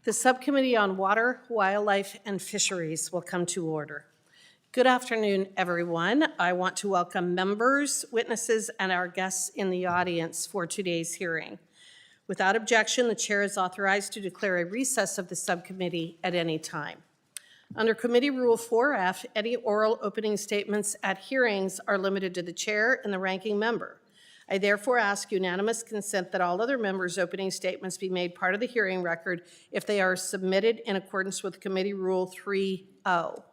The Subcommittee on Water, Wildlife, and Fisheries will come to order. Good afternoon, everyone. I want to welcome members, witnesses, and our guests in the audience for today's hearing. Without objection, the chair is authorized to declare a recess of the subcommittee at any time. Under Committee Rule 4F, any oral opening statements at hearings are limited to the chair and the ranking member. I therefore ask unanimous consent that all other members' opening statements be made part of the hearing record if they are submitted in accordance with Committee Rule 3.0.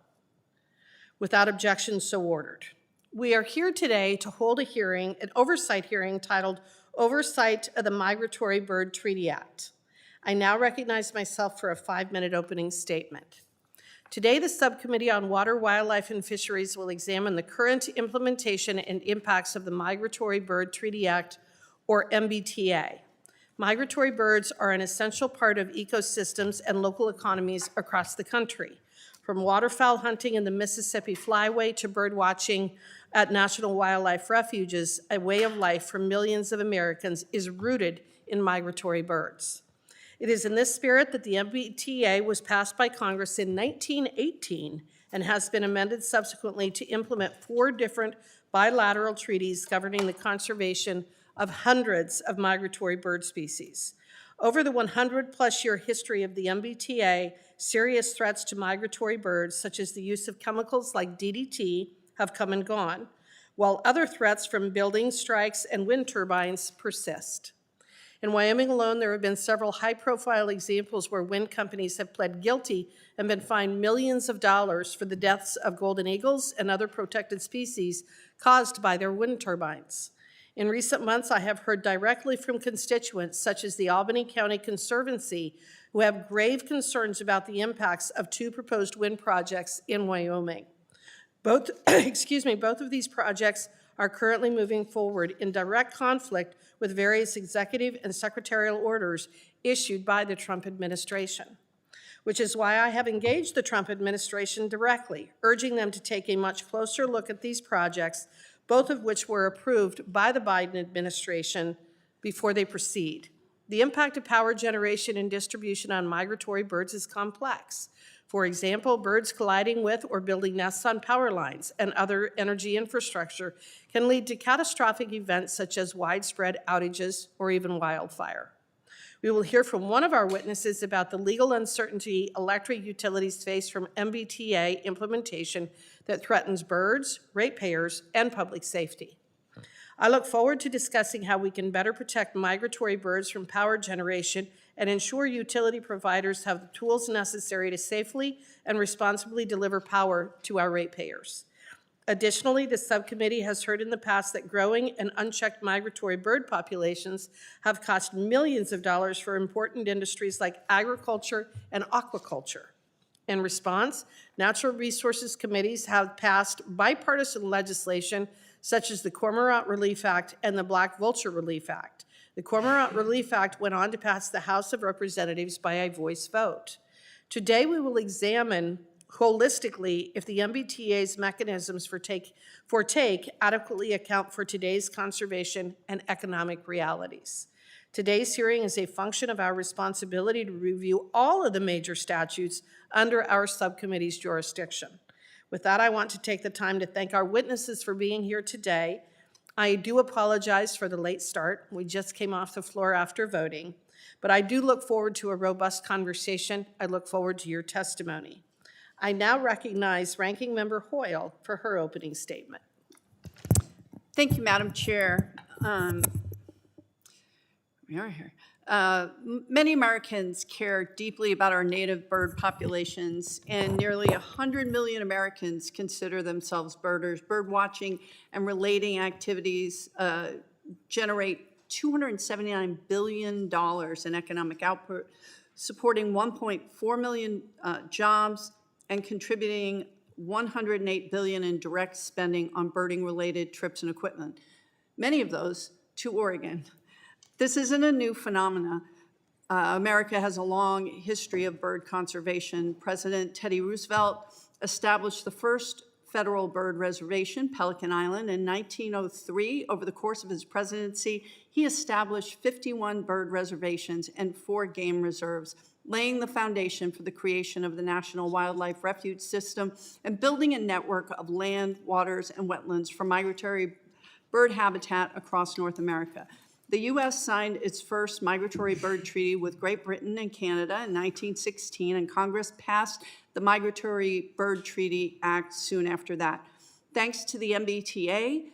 Without objection, so ordered. We are here today to hold a hearing, an oversight hearing titled Oversight of the Migratory Bird Treaty Act. I now recognize myself for a 5-minute opening statement. Today, the Subcommittee on Water, Wildlife, and Fisheries will examine the current implementation and impacts of the Migratory Bird Treaty Act, or MBTA. Migratory birds are an essential part of ecosystems and local economies across the country. From waterfowl hunting in the Mississippi Flyway to bird watching at national wildlife refuges, a way of life for millions of Americans is rooted in migratory birds. It is in this spirit that the MBTA was passed by Congress in 1918 and has been amended subsequently to implement 4 different bilateral treaties governing the conservation of hundreds of migratory bird species. Over the 100-plus year history of the MBTA, serious threats to migratory birds, such as the use of chemicals like DDT, have come and gone, while other threats from building strikes and wind turbines persist. In Wyoming alone, there have been several high-profile examples where wind companies have pled guilty and been fined millions of dollars for the deaths of golden eagles and other protected species caused by their wind turbines. In recent months, I have heard directly from constituents such as the Albany County Conservancy who have grave concerns about the impacts of 2 proposed wind projects in Wyoming. Both of these projects are currently moving forward in direct conflict with various executive and secretarial orders issued by the Trump administration, which is why I have engaged the Trump administration directly, urging them to take a much closer look at these projects, both of which were approved by the Biden administration before they proceed. The impact of power generation and distribution on migratory birds is complex. For example, birds colliding with or building nests on power lines and other energy infrastructure can lead to catastrophic events such as widespread outages or even wildfire. We will hear from one of our witnesses about the legal uncertainty electric utilities face from MBTA implementation that threatens birds, ratepayers, and public safety. I look forward to discussing how we can better protect migratory birds from power generation and ensure utility providers have the tools necessary to safely and responsibly deliver power to our ratepayers. Additionally, the subcommittee has heard in the past that growing and unchecked migratory bird populations have cost millions of dollars for important industries like agriculture and aquaculture. In response, natural resources committees have passed bipartisan legislation such as the Cormorant Relief Act and the Black Vulture Relief Act. The Cormorant Relief Act went on to pass the House of Representatives by a voice vote. Today, we will examine holistically if the MBTA's mechanisms for take adequately account for today's conservation and economic realities. Today's hearing is a function of our responsibility to review all of the major statutes under our subcommittee's jurisdiction. With that, I want to take the time to thank our witnesses for being here today. I do apologize for the late start. We just came off the floor after voting, but I do look forward to a robust conversation. I look forward to your testimony. I now recognize Ranking Member Hoyle for her opening statement. Thank you, Madam Chair. We are here. Many Americans care deeply about our native bird populations, and nearly 100 million Americans consider themselves birders. Bird watching and relating activities generate $279 billion in economic output, supporting 1.4 million jobs and contributing $108 billion in direct spending on birding-related trips and equipment, many of those to Oregon. This isn't a new phenomenon. America has a long history of bird conservation. President Teddy Roosevelt established the first federal bird reservation, Pelican Island, in 1903. Over the course of his presidency, he established 51 bird reservations and 4 game reserves, laying the foundation for the creation of the National Wildlife Refuge System and building a network of land, waters, and wetlands for migratory bird habitat across North America. The U.S. signed its first migratory bird treaty with Great Britain and Canada in 1916, and Congress passed the Migratory Bird Treaty Act soon after that. Thanks to the MBTA,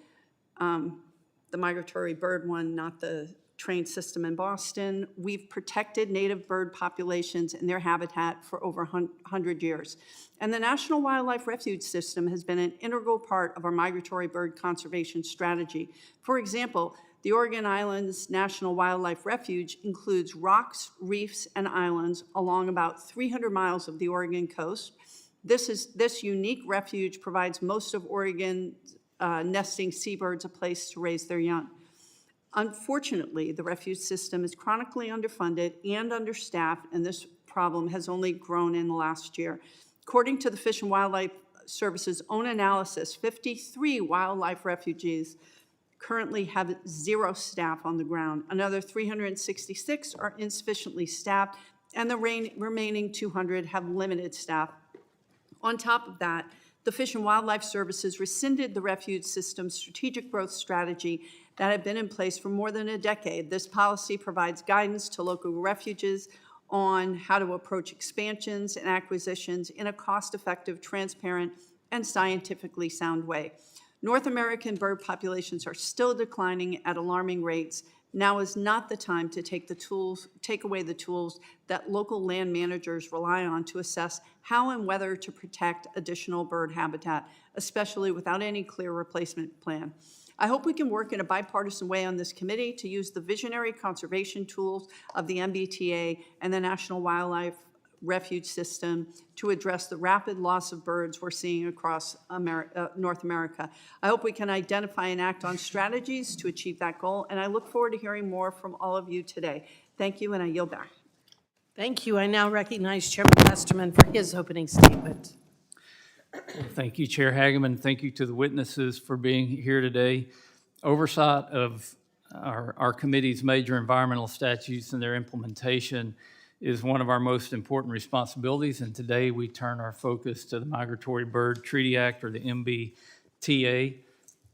the migratory bird one, not the train system in Boston, we've protected native bird populations and their habitat for over 100 years. And the National Wildlife Refuge System has been an integral part of our migratory bird conservation strategy. For example, the Oregon Islands National Wildlife Refuge includes rocks, reefs, and islands along about 300 miles of the Oregon coast. This unique refuge provides most of Oregon nesting seabirds a place to raise their young. Unfortunately, the refuge system is chronically underfunded and understaffed, and this problem has only grown in the last year. According to the Fish and Wildlife Service's own analysis, 53 wildlife refuges currently have 0 staff on the ground. Another 366 are insufficiently staffed, and the remaining 200 have limited staff. On top of that, the Fish and Wildlife Services rescinded the refuge system's strategic growth strategy that had been in place for more than a decade. This policy provides guidance to local refuges on how to approach expansions and acquisitions in a cost-effective, transparent, and scientifically sound way. North American bird populations are still declining at alarming rates. Now is not the time to take away the tools that local land managers rely on to assess how and whether to protect additional bird habitat, especially without any clear replacement plan. I hope we can work in a bipartisan way on this committee to use the visionary conservation tools of the MBTA and the National Wildlife Refuge System to address the rapid loss of birds we're seeing across North America. I hope we can identify and act on strategies to achieve that goal, and I look forward to hearing more from all of you today. Thank you, and I yield back. Thank you. I now recognize Chairman Westerman for his opening statement. Thank you, Chair Hageman. Thank you to the witnesses for being here today. Oversight of our committee's major environmental statutes and their implementation is one of our most important responsibilities, and today we turn our focus to the Migratory Bird Treaty Act, or the MBTA.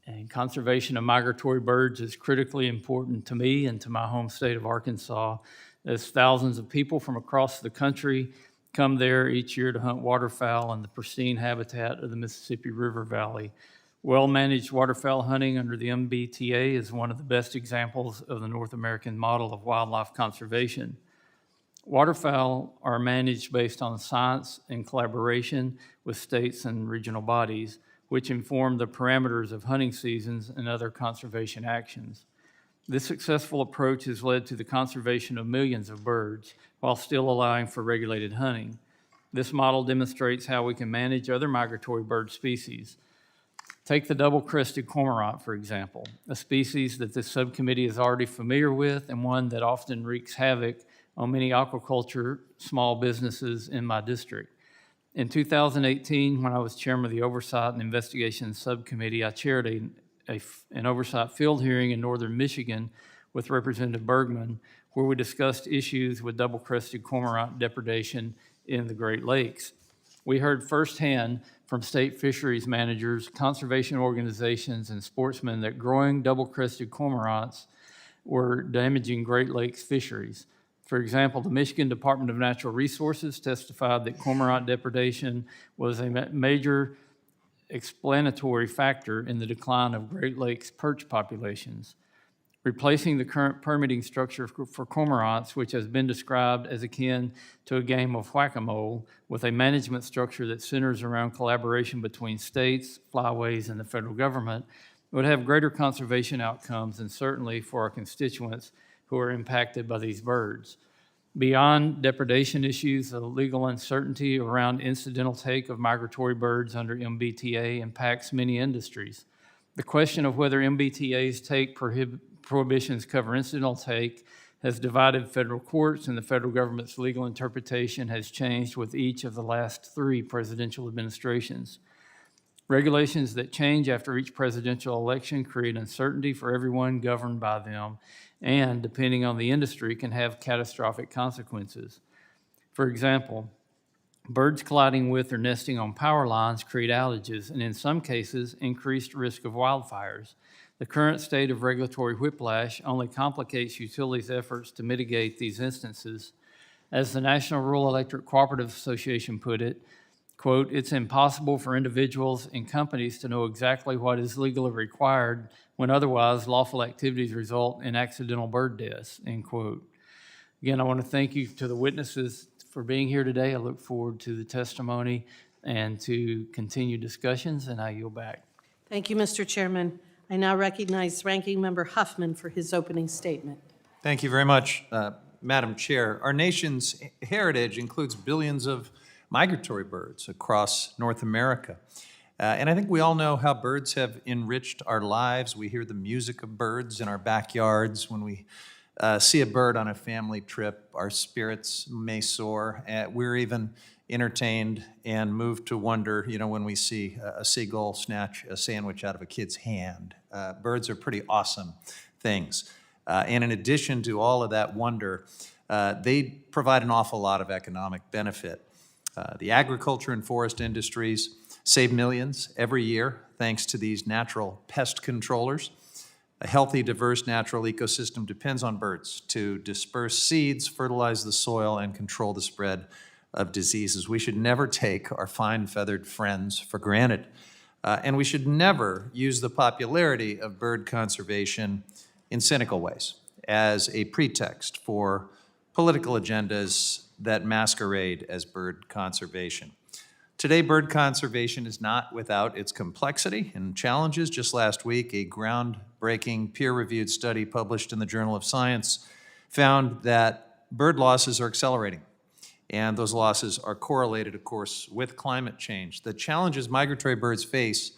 And conservation of migratory birds is critically important to me and to my home state of Arkansas, as thousands of people from across the country come there each year to hunt waterfowl in the pristine habitat of the Mississippi River Valley. Well-managed waterfowl hunting under the MBTA is one of the best examples of the North American model of wildlife conservation. Waterfowl are managed based on science and collaboration with states and regional bodies, which inform the parameters of hunting seasons and other conservation actions. This successful approach has led to the conservation of millions of birds while still allowing for regulated hunting. This model demonstrates how we can manage other migratory bird species. Take the double-crested cormorant, for example, a species that this subcommittee is already familiar with and one that often wreaks havoc on many aquaculture small businesses in my district. In 2018, when I was chairman of the Oversight and Investigations Subcommittee, I chaired an oversight field hearing in northern Michigan with Representative Bergman, where we discussed issues with double-crested cormorant depredation in the Great Lakes. We heard firsthand from state fisheries managers, conservation organizations, and sportsmen that growing double-crested cormorants were damaging Great Lakes fisheries. For example, the Michigan Department of Natural Resources testified that cormorant depredation was a major explanatory factor in the decline of Great Lakes perch populations. Replacing the current permitting structure for cormorants, which has been described as akin to a game of whack-a-mole, with a management structure that centers around collaboration between states, flyways, and the federal government, would have greater conservation outcomes, and certainly for our constituents who are impacted by these birds. Beyond depredation issues, the legal uncertainty around incidental take of migratory birds under MBTA impacts many industries. The question of whether MBTA's take prohibitions cover incidental take has divided federal courts, and the federal government's legal interpretation has changed with each of the last 3 presidential administrations. Regulations that change after each presidential election create uncertainty for everyone governed by them, and, depending on the industry, can have catastrophic consequences. For example, birds colliding with or nesting on power lines create outages and, in some cases, increased risk of wildfires. The current state of regulatory whiplash only complicates utilities' efforts to mitigate these instances. As the National Rural Electric Cooperative Association put it, quote, "It's impossible for individuals and companies to know exactly what is legally required when otherwise lawful activities result in accidental bird deaths," end quote. Again, I want to thank you to the witnesses for being here today. I look forward to the testimony and to continued discussions, and I yield back. Thank you, Mr. Chairman. I now recognize Ranking Member Huffman for his opening statement. Thank you very much, Madam Chair. Our nation's heritage includes billions of migratory birds across North America. And I think we all know how birds have enriched our lives. We hear the music of birds in our backyards. When we see a bird on a family trip, our spirits may soar. We're even entertained and moved to wonder, when we see a seagull snatch a sandwich out of a kid's hand. Birds are pretty awesome things. And in addition to all of that wonder, they provide an awful lot of economic benefit. The agriculture and forest industries save millions every year thanks to these natural pest controllers. A healthy, diverse natural ecosystem depends on birds to disperse seeds, fertilize the soil, and control the spread of diseases. We should never take our fine feathered friends for granted. And we should never use the popularity of bird conservation in cynical ways as a pretext for political agendas that masquerade as bird conservation. Today, bird conservation is not without its complexity and challenges. Just last week, a groundbreaking peer-reviewed study published in the Journal of Science found that bird losses are accelerating, and those losses are correlated, of course, with climate change. The challenges migratory birds face,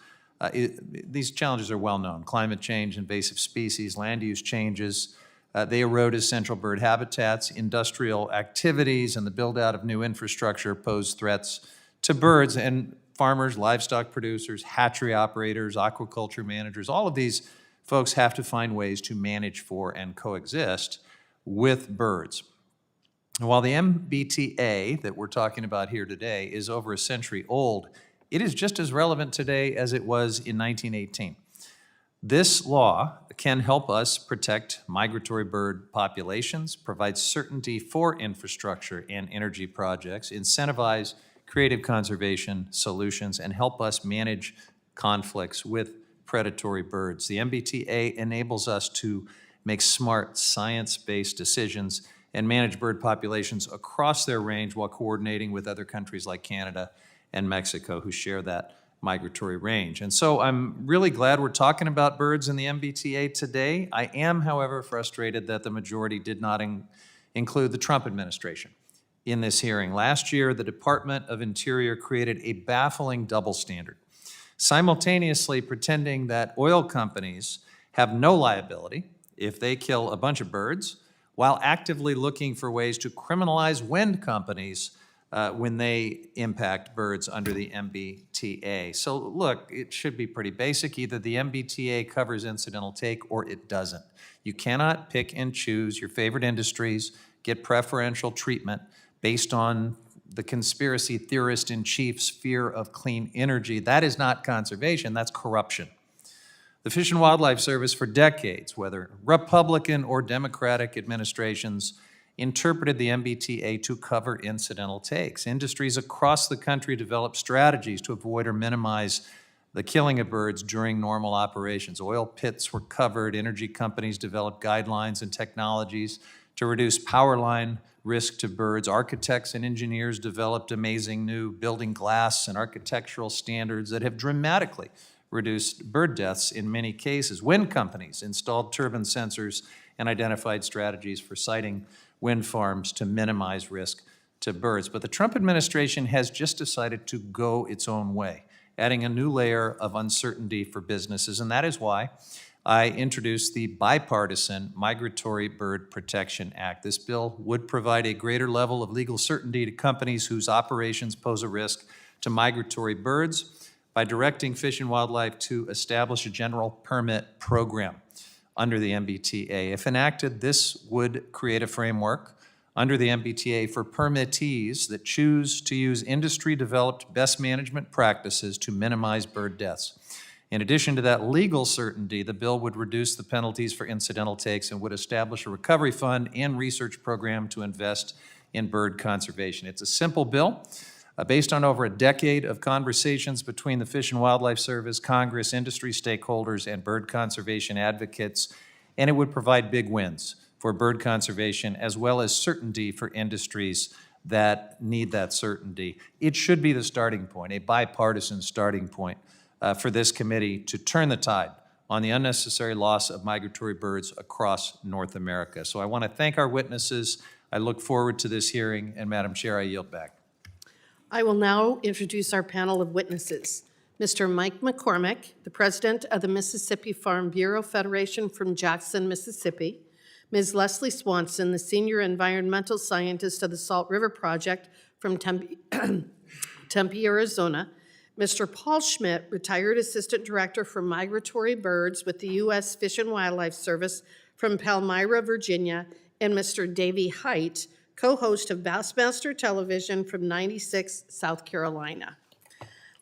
these challenges are well known: climate change, invasive species, land use changes. They erode essential bird habitats. Industrial activities and the build-out of new infrastructure pose threats to birds, and farmers, livestock producers, hatchery operators, aquaculture managers, all of these folks have to find ways to manage for and coexist with birds. And while the MBTA that we're talking about here today is over a century old, it is just as relevant today as it was in 1918. This law can help us protect migratory bird populations, provide certainty for infrastructure and energy projects, incentivize creative conservation solutions, and help us manage conflicts with predatory birds. The MBTA enables us to make smart, science-based decisions and manage bird populations across their range while coordinating with other countries like Canada and Mexico who share that migratory range. And so I'm really glad we're talking about birds in the MBTA today. I am, however, frustrated that the majority did not include the Trump administration in this hearing. Last year, the Department of Interior created a baffling double standard, simultaneously pretending that oil companies have no liability if they kill a bunch of birds, while actively looking for ways to criminalize wind companies when they impact birds under the MBTA. So look, it should be pretty basic. Either the MBTA covers incidental take or it doesn't. You cannot pick and choose your favorite industries, get preferential treatment based on the conspiracy theorist-in-chief's fear of clean energy. That is not conservation, that's corruption. The Fish and Wildlife Service for decades, whether Republican or Democratic administrations, interpreted the MBTA to cover incidental takes. Industries across the country developed strategies to avoid or minimize the killing of birds during normal operations. Oil pits were covered. Energy companies developed guidelines and technologies to reduce power line risk to birds. Architects and engineers developed amazing new building glass and architectural standards that have dramatically reduced bird deaths in many cases. Wind companies installed turbine sensors and identified strategies for siting wind farms to minimize risk to birds. But the Trump administration has just decided to go its own way, adding a new layer of uncertainty for businesses, and that is why I introduced the bipartisan Migratory Bird Protection Act. This bill would provide a greater level of legal certainty to companies whose operations pose a risk to migratory birds by directing Fish and Wildlife to establish a general permit program under the MBTA. If enacted, this would create a framework under the MBTA for permittees that choose to use industry-developed best management practices to minimize bird deaths. In addition to that legal certainty, the bill would reduce the penalties for incidental takes and would establish a recovery fund and research program to invest in bird conservation. It's a simple bill based on over a decade of conversations between the Fish and Wildlife Service, Congress, industry stakeholders, and bird conservation advocates, and it would provide big wins for bird conservation as well as certainty for industries that need that certainty. It should be the starting point, a bipartisan starting point for this committee to turn the tide on the unnecessary loss of migratory birds across North America. So I want to thank our witnesses. I look forward to this hearing, and Madam Chair, I yield back. I will now introduce our panel of witnesses. Mr. Mike McCormick, the president of the Mississippi Farm Bureau Federation from Jackson, Mississippi. Ms. Leslie Swanson, the senior environmental scientist of the Salt River Project from Tempe, Arizona. Mr. Paul Schmidt, retired assistant director for migratory birds with the U.S. Fish and Wildlife Service from Palmyra, Virginia. And Mr. Davy Hite, co-host of Bassmaster Television from 96, South Carolina.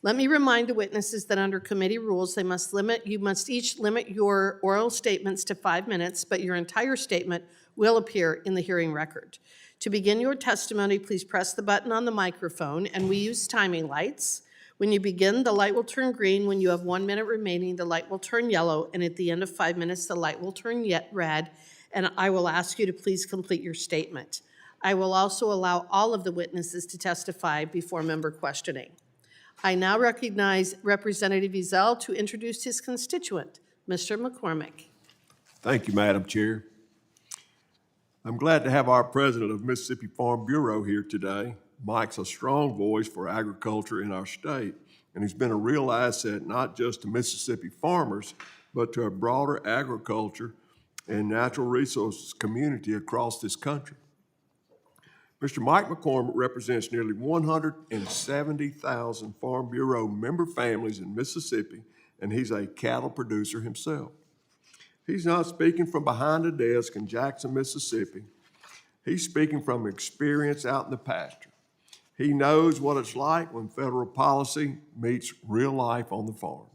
Let me remind the witnesses that under committee rules, you must each limit your oral statements to 5 minutes, but your entire statement will appear in the hearing record. To begin your testimony, please press the button on the microphone, and we use timing lights. When you begin, the light will turn green. When you have 1 minute remaining, the light will turn yellow, and at the end of 5 minutes, the light will turn red, and I will ask you to please complete your statement. I will also allow all of the witnesses to testify before member questioning. I now recognize Representative Ezell to introduce his constituent, Mr. McCormick. Thank you, Madam Chair. I'm glad to have our president of Mississippi Farm Bureau here today. Mike's a strong voice for agriculture in our state, and he's been a real asset not just to Mississippi farmers, but to a broader agriculture and natural resources community across this country. Mr. Mike McCormick represents nearly 170,000 Farm Bureau member families in Mississippi, and he's a cattle producer himself. He's not speaking from behind a desk in Jackson, Mississippi. He's speaking from experience out in the pasture. He knows what it's like when federal policy meets real life on the farm.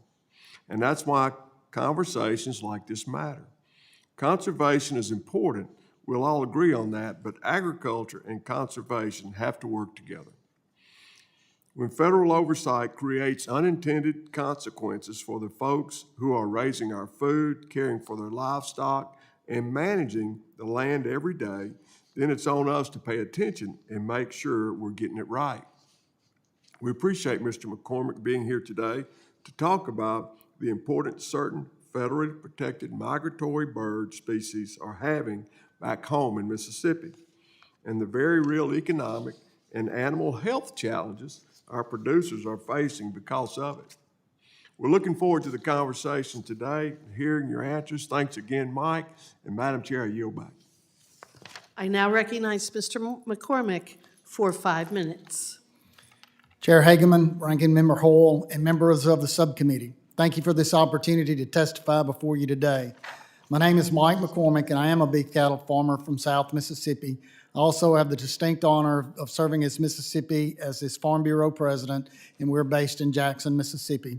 And that's why conversations like this matter. Conservation is important. We'll all agree on that, but agriculture and conservation have to work together. When federal oversight creates unintended consequences for the folks who are raising our food, caring for their livestock, and managing the land every day, then it's on us to pay attention and make sure we're getting it right. We appreciate Mr. McCormick being here today to talk about the importance certain federally protected migratory bird species are having back home in Mississippi, and the very real economic and animal health challenges our producers are facing because of it. We're looking forward to the conversation today, hearing your answers. Thanks again, Mike, and Madam Chair, I yield back. I now recognize Mr. McCormick for 5 minutes. Chair Hageman, Ranking Member Hoyle, and members of the subcommittee, thank you for this opportunity to testify before you today. My name is Mike McCormick, and I am a beef cattle farmer from South Mississippi. I also have the distinct honor of serving as Mississippi as its Farm Bureau president, and we're based in Jackson, Mississippi.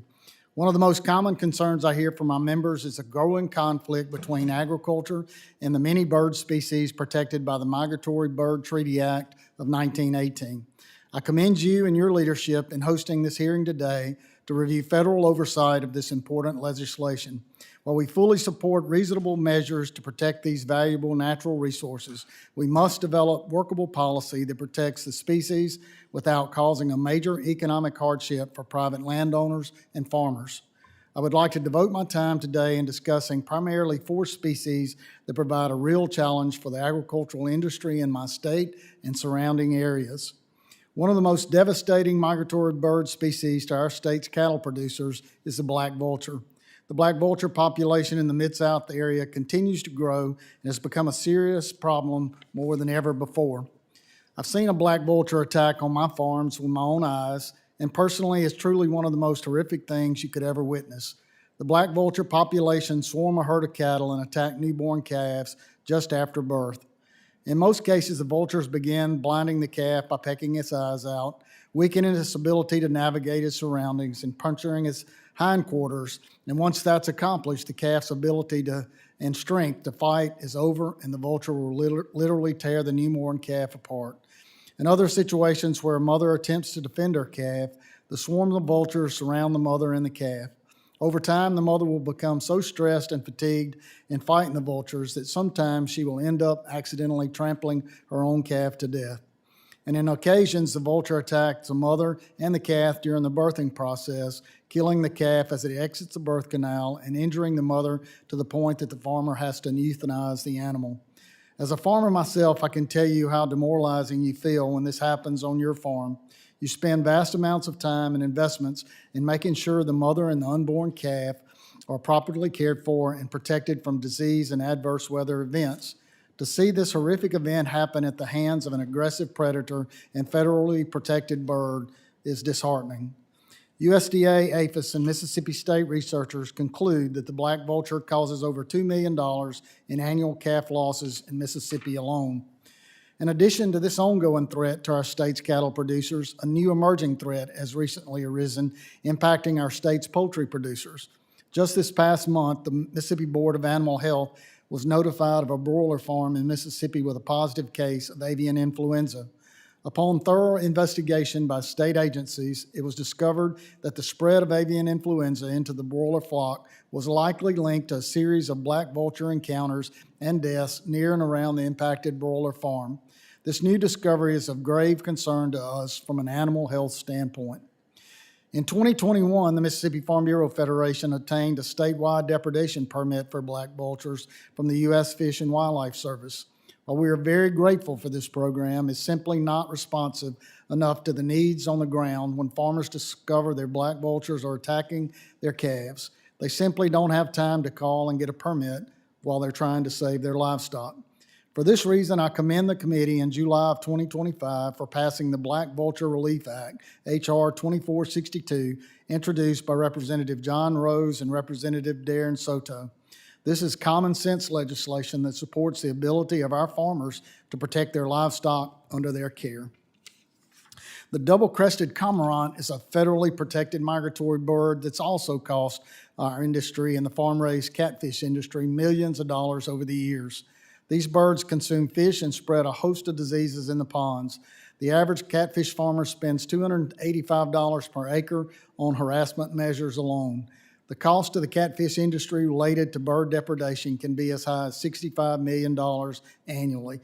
One of the most common concerns I hear from my members is a growing conflict between agriculture and the many bird species protected by the Migratory Bird Treaty Act of 1918. I commend you and your leadership in hosting this hearing today to review federal oversight of this important legislation. While we fully support reasonable measures to protect these valuable natural resources, we must develop workable policy that protects the species without causing a major economic hardship for private landowners and farmers. I would like to devote my time today in discussing primarily 4 species that provide a real challenge for the agricultural industry in my state and surrounding areas. One of the most devastating migratory bird species to our state's cattle producers is the black vulture. The black vulture population in the Mid-South area continues to grow and has become a serious problem more than ever before. I've seen a black vulture attack on my farms with my own eyes, and personally is truly one of the most horrific things you could ever witness. The black vulture population swarm a herd of cattle and attack newborn calves just after birth. In most cases, the vultures begin blinding the calf by pecking its eyes out, weakening its ability to navigate its surroundings and puncturing its hindquarters. And once that's accomplished, the calf's ability and strength to fight is over, and the vulture will literally tear the newborn calf apart. In other situations where a mother attempts to defend her calf, the swarm of vultures surround the mother and the calf. Over time, the mother will become so stressed and fatigued in fighting the vultures that sometimes she will end up accidentally trampling her own calf to death. And in occasions, the vulture attacks the mother and the calf during the birthing process, killing the calf as it exits the birth canal and injuring the mother to the point that the farmer has to euthanize the animal. As a farmer myself, I can tell you how demoralizing you feel when this happens on your farm. You spend vast amounts of time and investments in making sure the mother and the unborn calf are properly cared for and protected from disease and adverse weather events. To see this horrific event happen at the hands of an aggressive predator and federally protected bird is disheartening. USDA, APHIS, and Mississippi State researchers conclude that the black vulture causes over $2 million in annual calf losses in Mississippi alone. In addition to this ongoing threat to our state's cattle producers, a new emerging threat has recently arisen, impacting our state's poultry producers. Just this past month, the Mississippi Board of Animal Health was notified of a broiler farm in Mississippi with a positive case of avian influenza. Upon thorough investigation by state agencies, it was discovered that the spread of avian influenza into the broiler flock was likely linked to a series of black vulture encounters and deaths near and around the impacted broiler farm. This new discovery is of grave concern to us from an animal health standpoint. In 2021, the Mississippi Farm Bureau Federation obtained a statewide depredation permit for black vultures from the U.S. Fish and Wildlife Service. While we are very grateful for this program, it's simply not responsive enough to the needs on the ground when farmers discover their black vultures are attacking their calves. They simply don't have time to call and get a permit while they're trying to save their livestock. For this reason, I commend the committee in July of 2025 for passing the Black Vulture Relief Act, H.R. 2462, introduced by Representative John Rose and Representative Darren Soto. This is common sense legislation that supports the ability of our farmers to protect their livestock under their care. The double-crested cormorant is a federally protected migratory bird that's also cost our industry and the farm-raised catfish industry millions of dollars over the years. These birds consume fish and spread a host of diseases in the ponds. The average catfish farmer spends $285 per acre on harassment measures alone. The cost of the catfish industry related to bird depredation can be as high as $65 million annually.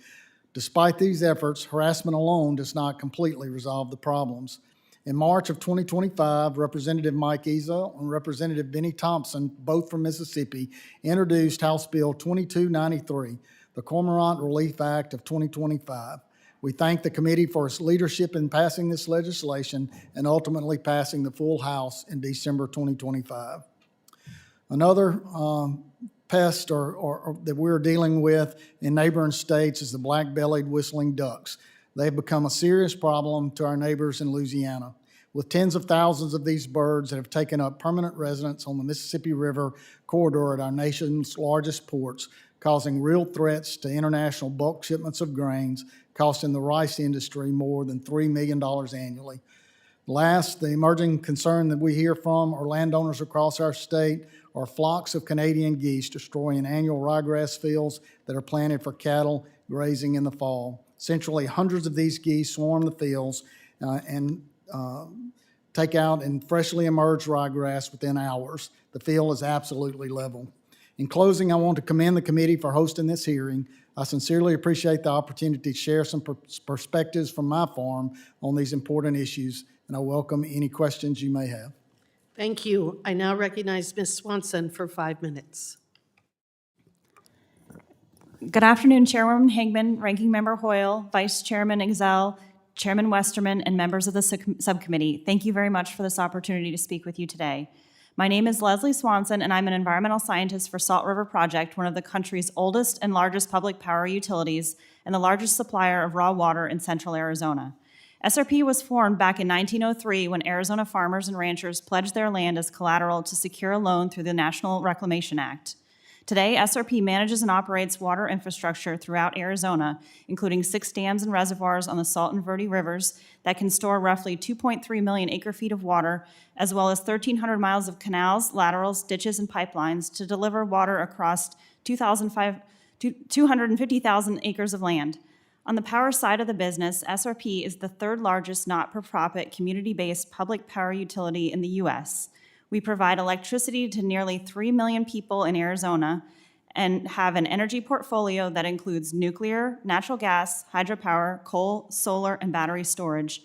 Despite these efforts, harassment alone does not completely resolve the problems. In March of 2025, Representative Mike Ezel and Representative Benny Thompson, both from Mississippi, introduced House Bill 2293, the Cormorant Relief Act of 2025. We thank the committee for its leadership in passing this legislation and ultimately passing the full House in December 2025. Another pest or that we're dealing with in neighboring states is the black-bellied whistling ducks. They've become a serious problem to our neighbors in Louisiana, with tens of thousands of these birds that have taken up permanent residence on the Mississippi River corridor at our nation's largest ports, causing real threats to international bulk shipments of grains, costing the rice industry more than $3 million annually. Last, the emerging concern that we hear from our landowners across our state are flocks of Canadian geese destroying annual ryegrass fields that are planted for cattle grazing in the fall. Essentially, hundreds of these geese swarm the fields and take out and freshly emerged ryegrass within hours. The field is absolutely level. In closing, I want to commend the committee for hosting this hearing. I sincerely appreciate the opportunity to share some perspectives from my farm on these important issues, and I welcome any questions you may have. Thank you. I now recognize Ms. Swanson for 5 minutes. Good afternoon, Chairwoman Hagman, Ranking Member Hoyle, Vice Chairman Exel, Chairman Westerman, and members of the subcommittee. Thank you very much for this opportunity to speak with you today. My name is Leslie Swanson, and I'm an environmental scientist for Salt River Project, one of the country's oldest and largest public power utilities and the largest supplier of raw water in central Arizona. SRP was formed back in 1903 when Arizona farmers and ranchers pledged their land as collateral to secure a loan through the National Reclamation Act. Today, SRP manages and operates water infrastructure throughout Arizona, including 6 dams and reservoirs on the Salt and Verde rivers that can store roughly 2.3 million acre-feet of water, as well as 1,300 miles of canals, laterals, ditches, and pipelines to deliver water across 250,000 acres of land. On the power side of the business, SRP is the 3rd largest not-for-profit community-based public power utility in the U.S. We provide electricity to nearly 3 million people in Arizona and have an energy portfolio that includes nuclear, natural gas, hydropower, coal, solar, and battery storage.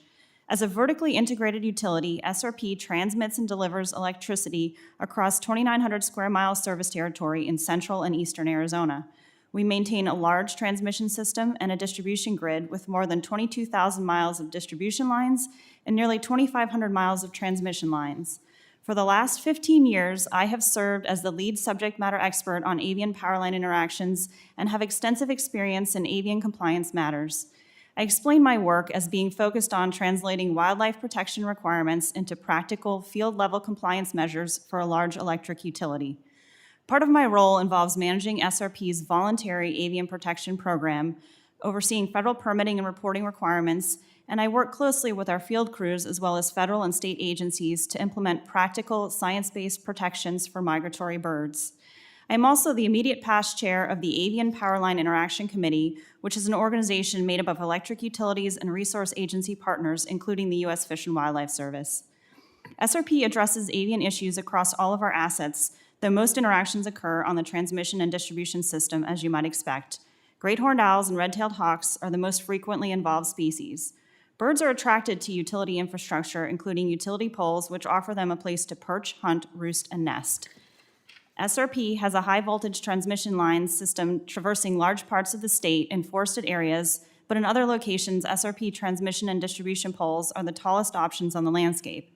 As a vertically integrated utility, SRP transmits and delivers electricity across 2,900 square mile service territory in central and eastern Arizona. We maintain a large transmission system and a distribution grid with more than 22,000 miles of distribution lines and nearly 2,500 miles of transmission lines. For the last 15 years, I have served as the lead subject matter expert on avian power line interactions and have extensive experience in avian compliance matters. I explain my work as being focused on translating wildlife protection requirements into practical field-level compliance measures for a large electric utility. Part of my role involves managing SRP's voluntary avian protection program, overseeing federal permitting and reporting requirements, and I work closely with our field crews as well as federal and state agencies to implement practical, science-based protections for migratory birds. I am also the immediate past chair of the Avian Powerline Interaction Committee, which is an organization made up of electric utilities and resource agency partners, including the U.S. Fish and Wildlife Service. SRP addresses avian issues across all of our assets, though most interactions occur on the transmission and distribution system, as you might expect. Great horned owls and red-tailed hawks are the most frequently involved species. Birds are attracted to utility infrastructure, including utility poles, which offer them a place to perch, hunt, roost, and nest. SRP has a high-voltage transmission line system traversing large parts of the state in forested areas, but in other locations, SRP transmission and distribution poles are the tallest options on the landscape.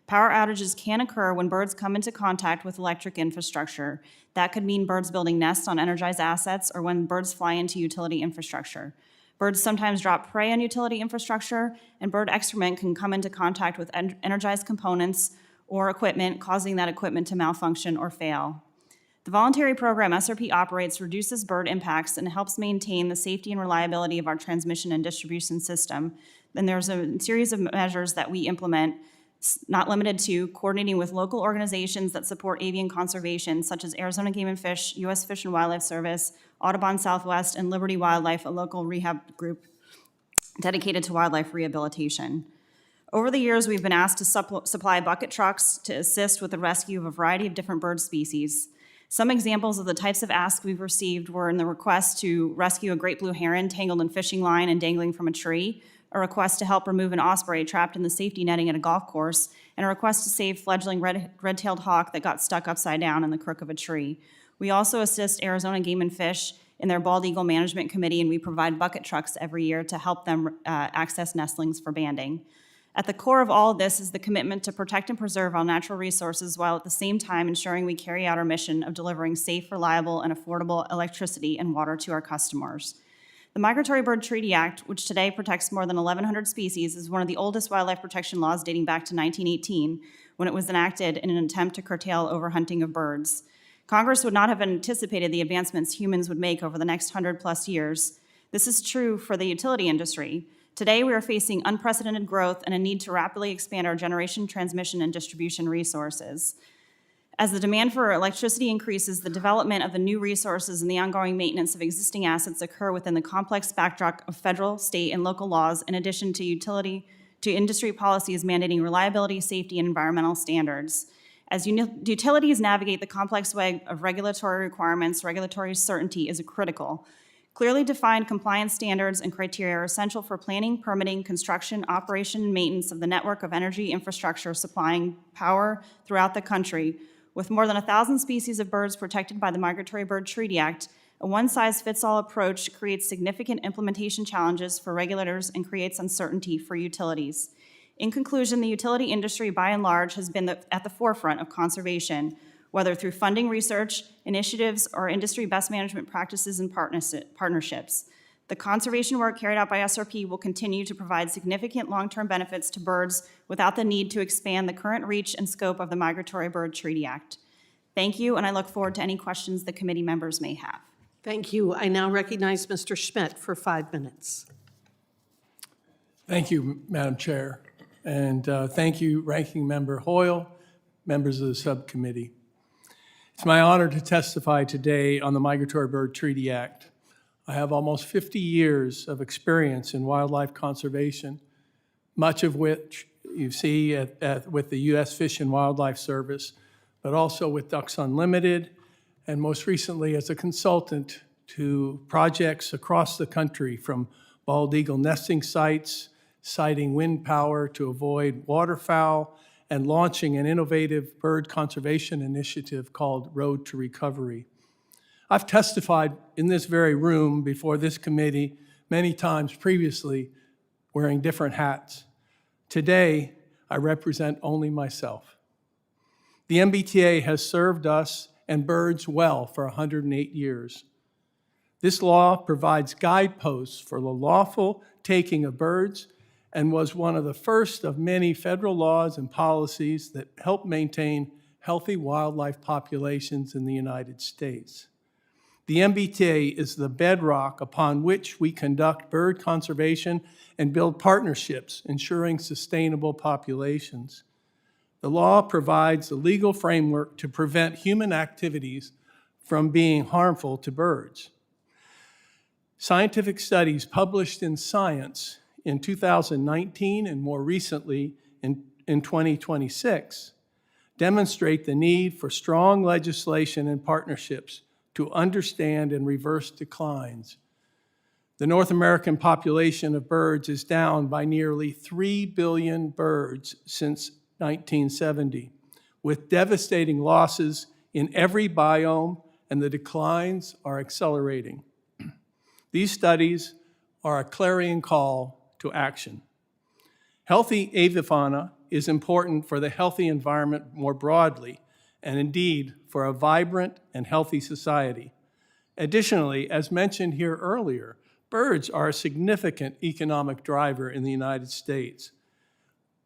Power outages can occur when birds come into contact with electric infrastructure. That could mean birds building nests on energized assets or when birds fly into utility infrastructure. Birds sometimes drop prey on utility infrastructure, and bird excrement can come into contact with energized components or equipment, causing that equipment to malfunction or fail. The voluntary program SRP operates reduces bird impacts and helps maintain the safety and reliability of our transmission and distribution system. Then there's a series of measures that we implement, not limited to coordinating with local organizations that support avian conservation, such as Arizona Game and Fish, U.S. Fish and Wildlife Service, Audubon Southwest, and Liberty Wildlife, a local rehab group dedicated to wildlife rehabilitation. Over the years, we've been asked to supply bucket trucks to assist with the rescue of a variety of different bird species. Some examples of the types of asks we've received were in the request to rescue a great blue heron tangled in fishing line and dangling from a tree, a request to help remove an osprey trapped in the safety netting at a golf course, and a request to save fledgling red-tailed hawk that got stuck upside down in the crook of a tree. We also assist Arizona Game and Fish in their bald eagle management committee, and we provide bucket trucks every year to help them access nestlings for banding. At the core of all of this is the commitment to protect and preserve our natural resources while at the same time ensuring we carry out our mission of delivering safe, reliable, and affordable electricity and water to our customers. The Migratory Bird Treaty Act, which today protects more than 1,100 species, is one of the oldest wildlife protection laws dating back to 1918, when it was enacted in an attempt to curtail overhunting of birds. Congress would not have anticipated the advancements humans would make over the next 100+ years. This is true for the utility industry. Today, we are facing unprecedented growth and a need to rapidly expand our generation, transmission, and distribution resources. As the demand for electricity increases, the development of the new resources and the ongoing maintenance of existing assets occur within the complex backdrop of federal, state, and local laws, in addition to industry policies mandating reliability, safety, and environmental standards. As utilities navigate the complex web of regulatory requirements, regulatory certainty is critical. Clearly defined compliance standards and criteria are essential for planning, permitting, construction, operation, and maintenance of the network of energy infrastructure supplying power throughout the country. With more than 1,000 species of birds protected by the Migratory Bird Treaty Act, a one-size-fits-all approach creates significant implementation challenges for regulators and creates uncertainty for utilities. In conclusion, the utility industry, by and large, has been at the forefront of conservation, whether through funding research, initiatives, or industry best management practices and partnerships. The conservation work carried out by SRP will continue to provide significant long-term benefits to birds without the need to expand the current reach and scope of the Migratory Bird Treaty Act. Thank you, and I look forward to any questions the committee members may have. Thank you. I now recognize Mr. Schmidt for 5 minutes. Thank you, Madam Chair, and thank you, Ranking Member Hoyle, members of the subcommittee. It's my honor to testify today on the Migratory Bird Treaty Act. I have almost 50 years of experience in wildlife conservation, much of which you see with the U.S. Fish and Wildlife Service, but also with Ducks Unlimited, and most recently as a consultant to projects across the country, from bald eagle nesting sites, siting wind power to avoid waterfowl, and launching an innovative bird conservation initiative called Road to Recovery. I've testified in this very room before this committee many times previously, wearing different hats. Today, I represent only myself. The MBTA has served us and birds well for 108 years. This law provides guideposts for the lawful taking of birds and was one of the first of many federal laws and policies that help maintain healthy wildlife populations in the United States. The MBTA is the bedrock upon which we conduct bird conservation and build partnerships, ensuring sustainable populations. The law provides a legal framework to prevent human activities from being harmful to birds. Scientific studies published in Science in 2019 and more recently in 2026 demonstrate the need for strong legislation and partnerships to understand and reverse declines. The North American population of birds is down by nearly 3 billion birds since 1970, with devastating losses in every biome, and the declines are accelerating. These studies are a clarion call to action. Healthy avifauna is important for the healthy environment more broadly, and indeed for a vibrant and healthy society. Additionally, as mentioned here earlier, birds are a significant economic driver in the United States.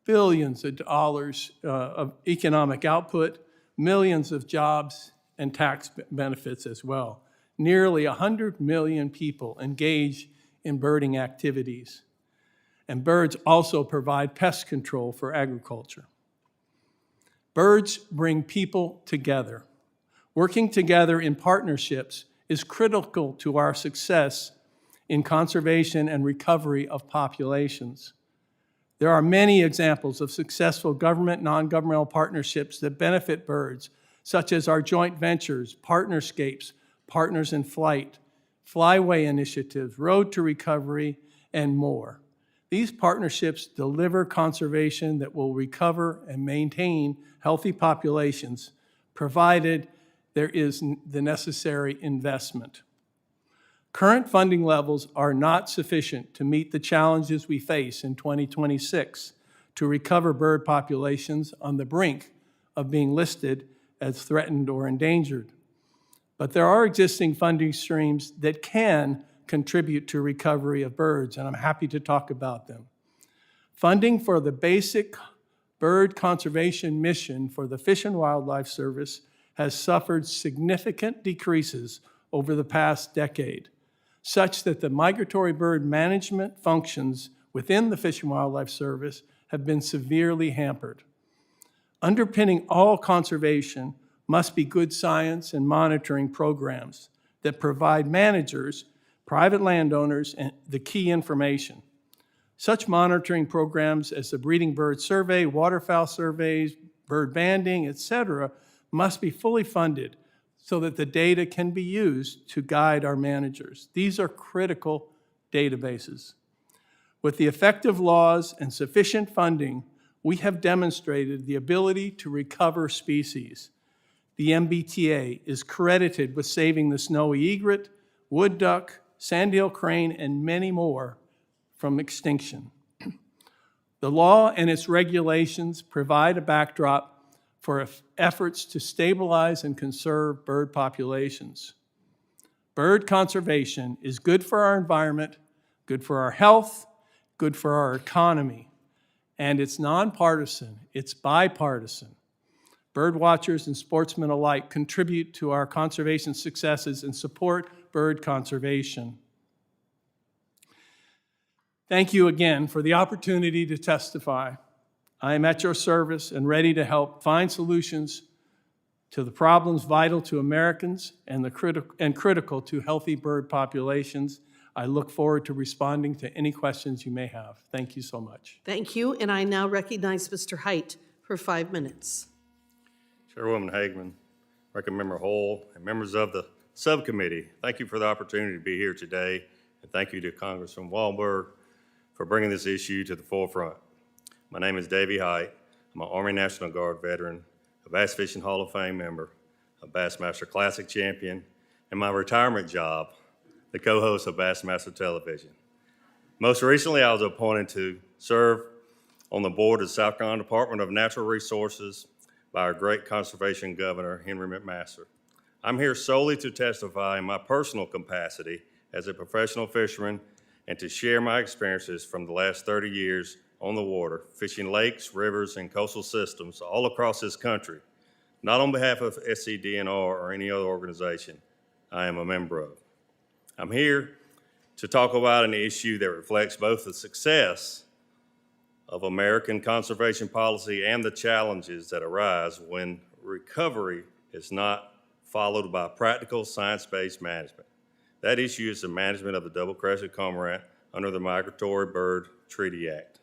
Billions of dollars of economic output, millions of jobs, and tax benefits as well. Nearly 100 million people engage in birding activities. And birds also provide pest control for agriculture. Birds bring people together. Working together in partnerships is critical to our success in conservation and recovery of populations. There are many examples of successful government, non-governmental partnerships that benefit birds, such as our joint ventures, Partnerscapes, Partners in Flight, Flyway Initiatives, Road to Recovery, and more. These partnerships deliver conservation that will recover and maintain healthy populations, provided there is the necessary investment. Current funding levels are not sufficient to meet the challenges we face in 2026 to recover bird populations on the brink of being listed as threatened or endangered. But there are existing funding streams that can contribute to recovery of birds, and I'm happy to talk about them. Funding for the basic bird conservation mission for the Fish and Wildlife Service has suffered significant decreases over the past decade, such that the migratory bird management functions within the Fish and Wildlife Service have been severely hampered. Underpinning all conservation must be good science and monitoring programs that provide managers, private landowners, and the key information. Such monitoring programs as the Breeding Bird Survey, waterfowl surveys, bird banding, etc., must be fully funded so that the data can be used to guide our managers. These are critical databases. With the effective laws and sufficient funding, we have demonstrated the ability to recover species. The MBTA is credited with saving the snowy egret, wood duck, sandhill crane, and many more from extinction. The law and its regulations provide a backdrop for efforts to stabilize and conserve bird populations. Bird conservation is good for our environment, good for our health, good for our economy. And it's nonpartisan, it's bipartisan. Bird watchers and sportsmen alike contribute to our conservation successes and support bird conservation. Thank you again for the opportunity to testify. I am at your service and ready to help find solutions to the problems vital to Americans and critical to healthy bird populations. I look forward to responding to any questions you may have. Thank you so much. Thank you, and I now recognize Mr. Hite for 5 minutes. Chairwoman Hageman, Ranking Member Hoyle, and members of the subcommittee, thank you for the opportunity to be here today, and thank you to Congressman Wahlberg for bringing this issue to the forefront. My name is Davy Hite. I'm an Army National Guard veteran, a Bass Fishing Hall of Fame member, a Bassmaster Classic champion, and my retirement job, the co-host of Bassmaster Television. Most recently, I was appointed to serve on the board of the South Carolina Department of Natural Resources by our great conservation governor, Henry McMaster. I'm here solely to testify in my personal capacity as a professional fisherman and to share my experiences from the last 30 years on the water, fishing lakes, rivers, and coastal systems all across this country, not on behalf of SCDNR or any other organization I am a member of. I'm here to talk about an issue that reflects both the success of American conservation policy and the challenges that arise when recovery is not followed by practical science-based management. That issue is the management of the double-crested cormorant under the Migratory Bird Treaty Act.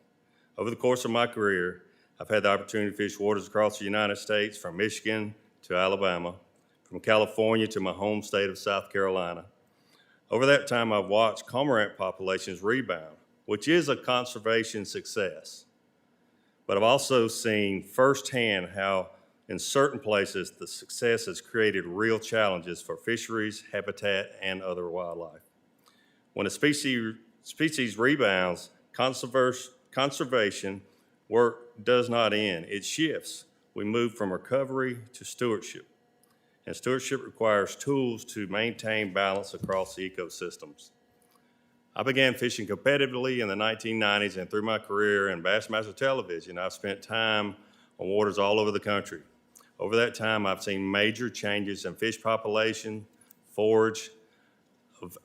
Over the course of my career, I've had the opportunity to fish waters across the United States, from Michigan to Alabama, from California to my home state of South Carolina. Over that time, I've watched cormorant populations rebound, which is a conservation success. But I've also seen firsthand how in certain places the success has created real challenges for fisheries, habitat, and other wildlife. When a species rebounds, conservation work does not end, it shifts. We move from recovery to stewardship. And stewardship requires tools to maintain balance across the ecosystems. I began fishing competitively in the 1990s, and through my career in Bassmaster Television, I've spent time on waters all over the country. Over that time, I've seen major changes in fish population, forage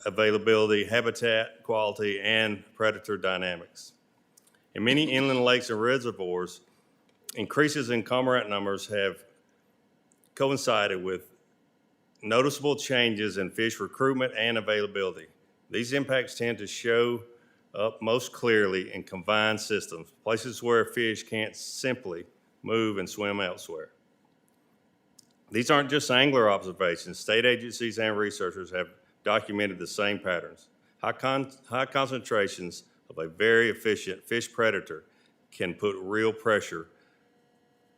availability, habitat quality, and predator dynamics. In many inland lakes and reservoirs, increases in cormorant numbers have coincided with noticeable changes in fish recruitment and availability. These impacts tend to show up most clearly in confined systems, places where fish can't simply move and swim elsewhere. These aren't just angler observations. State agencies and researchers have documented the same patterns. High concentrations of a very efficient fish predator can put real pressure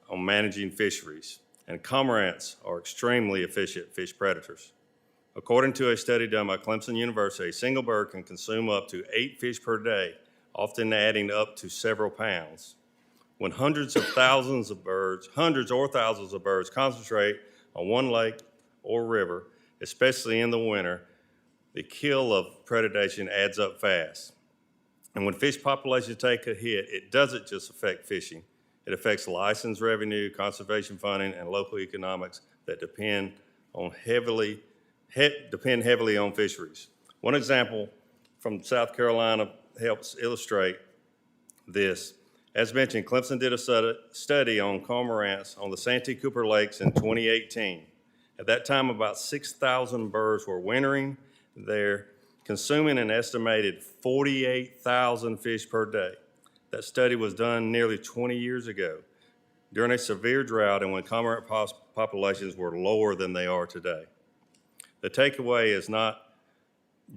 on managing fisheries, and cormorants are extremely efficient fish predators. According to a study done by Clemson University, a single bird can consume up to 8 fish per day, often adding up to several pounds. When hundreds or thousands of birds concentrate on one lake or river, especially in the winter, the kill of predation adds up fast. And when fish populations take a hit, it doesn't just affect fishing. It affects license revenue, conservation funding, and local economics that depend heavily on fisheries. One example from South Carolina helps illustrate this. As mentioned, Clemson did a study on cormorants on the Santee Cooper Lakes in 2018. At that time, about 6,000 birds were wintering there, consuming an estimated 48,000 fish per day. That study was done nearly 20 years ago, during a severe drought and when cormorant populations were lower than they are today. The takeaway is not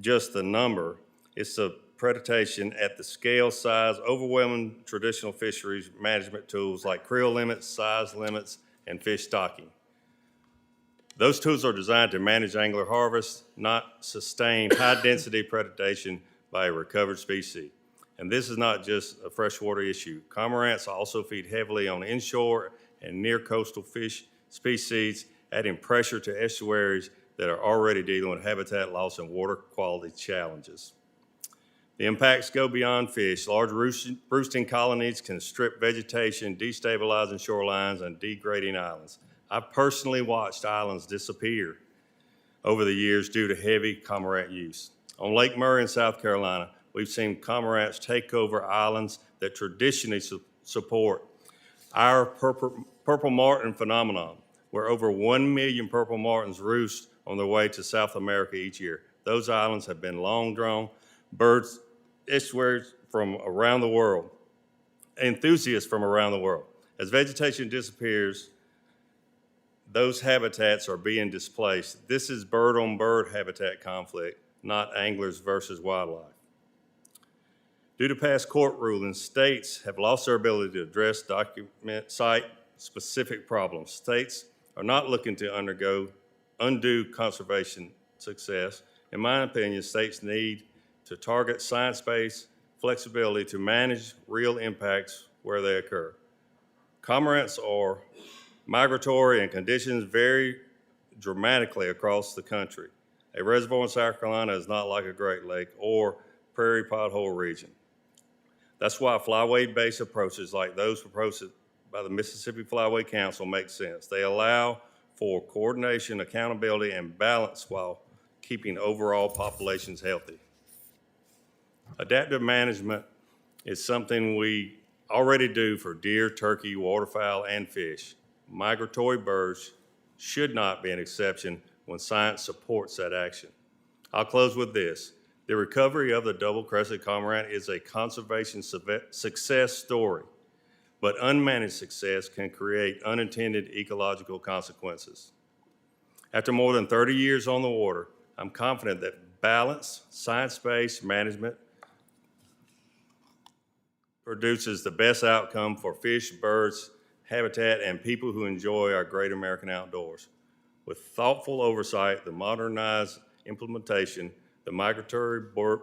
just the number, it's the predation at the scale, size, overwhelming traditional fisheries management tools like creel limits, size limits, and fish stocking. Those tools are designed to manage angler harvest, not sustain high-density predation by a recovered species. And this is not just a freshwater issue. Cormorants also feed heavily on inshore and near coastal fish species, adding pressure to estuaries that are already dealing with habitat loss and water quality challenges. The impacts go beyond fish. Large roosting colonies can strip vegetation, destabilizing shorelines and degrading islands. I've personally watched islands disappear over the years due to heavy cormorant use. On Lake Murray in South Carolina, we've seen cormorants take over islands that traditionally support our purple martin phenomenon, where over 1 million purple martins roost on their way to South America each year. Those islands have been long-drawn birds estuaries from around the world, enthusiasts from around the world. As vegetation disappears, those habitats are being displaced. This is bird-on-bird habitat conflict, not anglers versus wildlife. Due to past court rulings, states have lost their ability to address, document, cite specific problems. States are not looking to undergo undue conservation success. In my opinion, states need to target science-based flexibility to manage real impacts where they occur. Cormorants are migratory and conditions vary dramatically across the country. A reservoir in South Carolina is not like a Great Lake or prairie pothole region. That's why flyway-based approaches like those proposed by the Mississippi Flyway Council make sense. They allow for coordination, accountability, and balance while keeping overall populations healthy. Adaptive management is something we already do for deer, turkey, waterfowl, and fish. Migratory birds should not be an exception when science supports that action. I'll close with this. The recovery of the double-crested cormorant is a conservation success story, but unmanaged success can create unintended ecological consequences. After more than 30 years on the water, I'm confident that balanced, science-based management produces the best outcome for fish, birds, habitat, and people who enjoy our great American outdoors. With thoughtful oversight, the modernized implementation, the Migratory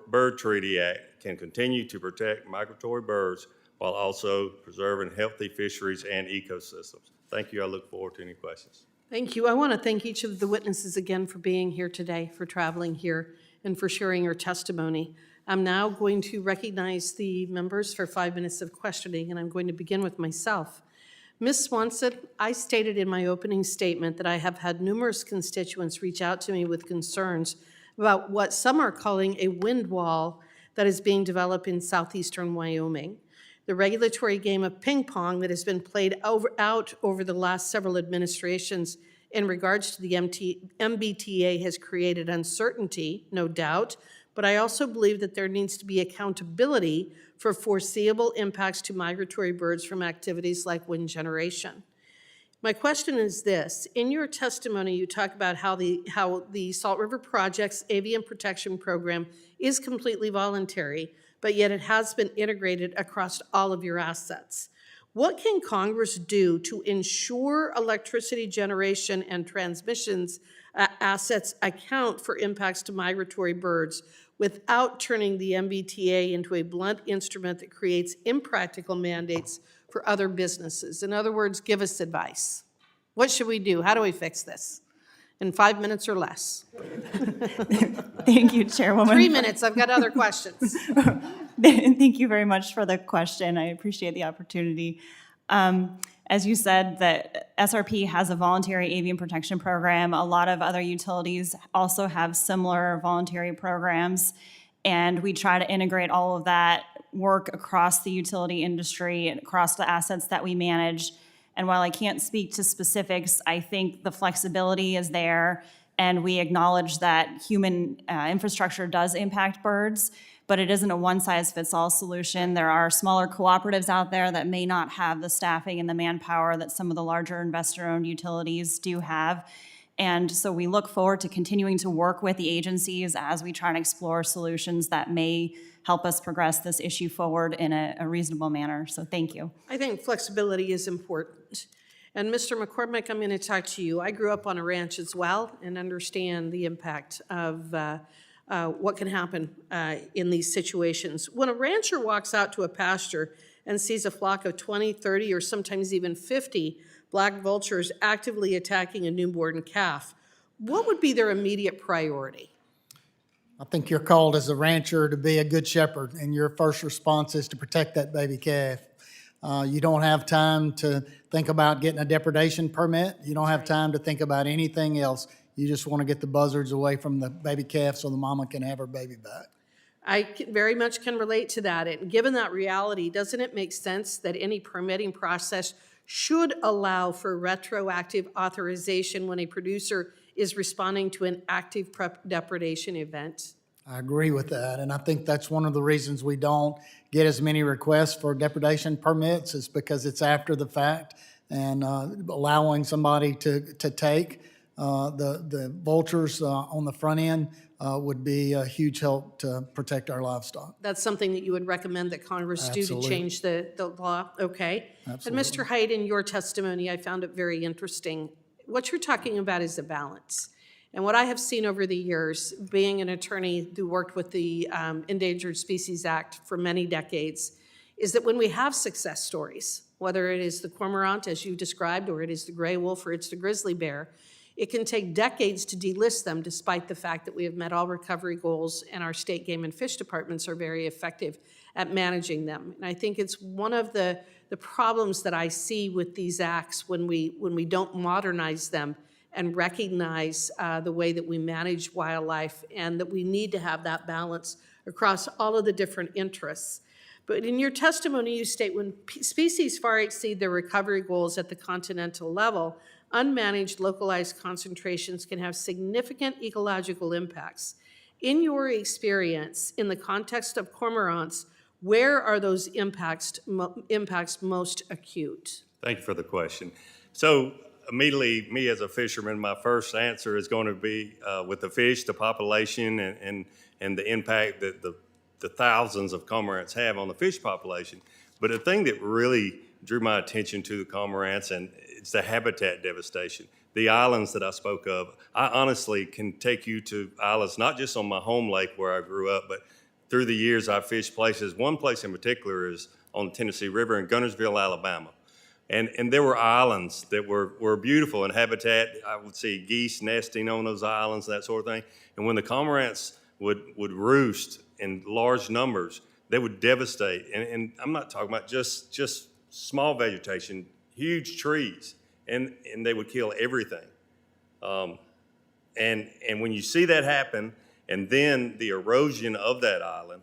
Bird Treaty Act can continue to protect migratory birds while also preserving healthy fisheries and ecosystems. Thank you. I look forward to any questions. Thank you. I want to thank each of the witnesses again for being here today, for traveling here, and for sharing your testimony. I'm now going to recognize the members for 5 minutes of questioning, and I'm going to begin with myself. Ms. Swanson, I stated in my opening statement that I have had numerous constituents reach out to me with concerns about what some are calling a wind wall that is being developed in southeastern Wyoming. The regulatory game of ping pong that has been played out over the last several administrations in regards to the MBTA has created uncertainty, no doubt, but I also believe that there needs to be accountability for foreseeable impacts to migratory birds from activities like wind generation. My question is this. In your testimony, you talk about how the Salt River Project's Avian Protection Program is completely voluntary, but yet it has been integrated across all of your assets. What can Congress do to ensure electricity generation and transmissions assets account for impacts to migratory birds without turning the MBTA into a blunt instrument that creates impractical mandates for other businesses? In other words, give us advice. What should we do? How do we fix this? In 5 minutes or less? Thank you, Chairwoman. 3 minutes, I've got other questions. Thank you very much for the question. I appreciate the opportunity. As you said, that SRP has a voluntary avian protection program. A lot of other utilities also have similar voluntary programs, and we try to integrate all of that work across the utility industry and across the assets that we manage. And while I can't speak to specifics, I think the flexibility is there, and we acknowledge that human infrastructure does impact birds, but it isn't a one-size-fits-all solution. There are smaller cooperatives out there that may not have the staffing and the manpower that some of the larger investor-owned utilities do have. And so we look forward to continuing to work with the agencies as we try and explore solutions that may help us progress this issue forward in a reasonable manner. So thank you. I think flexibility is important. And Mr. McCormick, I'm going to talk to you. I grew up on a ranch as well and understand the impact of what can happen in these situations. When a rancher walks out to a pasture and sees a flock of 20, 30, or sometimes even 50 black vultures actively attacking a newborn calf, what would be their immediate priority? I think you're called as a rancher to be a good shepherd, and your first response is to protect that baby calf. You don't have time to think about getting a depredation permit. You don't have time to think about anything else. You just want to get the buzzards away from the baby calf so the mama can have her baby back. Very much can relate to that. And given that reality, doesn't it make sense that any permitting process should allow for retroactive authorization when a producer is responding to an active depredation event? I agree with that, and I think that's one of the reasons we don't get as many requests for depredation permits is because it's after the fact, and allowing somebody to take the vultures on the front end would be a huge help to protect our livestock. That's something that you would recommend that Congress do to Absolutely. change the law? Okay. Absolutely. And Mr. Hite, in your testimony, I found it very interesting. What you're talking about is a balance. And what I have seen over the years, being an attorney who worked with the Endangered Species Act for many decades, is that when we have success stories, whether it is the cormorant, as you described, or it is the gray wolf, or it's the grizzly bear, it can take decades to delist them despite the fact that we have met all recovery goals and our state game and fish departments are very effective at managing them. And I think it's one of the problems that I see with these acts when we don't modernize them and recognize the way that we manage wildlife, and that we need to have that balance across all of the different interests. But in your testimony, you state when species far exceed their recovery goals at the continental level, unmanaged localized concentrations can have significant ecological impacts. In your experience, in the context of cormorants, where are those impacts most acute? Thank you for the question. So immediately, me as a fisherman, my first answer is going to be with the fish, the population, and the impact that the thousands of cormorants have on the fish population. But the thing that really drew my attention to the cormorants, and it's the habitat devastation. The islands that I spoke of, I honestly can take you to islands, not just on my home lake where I grew up, but through the years I've fished places. One place in particular is on the Tennessee River in Guntersville, Alabama. And there were islands that were beautiful in habitat. I would see geese nesting on those islands, that sort of thing. And when the cormorants would roost in large numbers, they would devastate. And I'm not talking about just small vegetation, huge trees, and they would kill everything. And when you see that happen, and then the erosion of that island,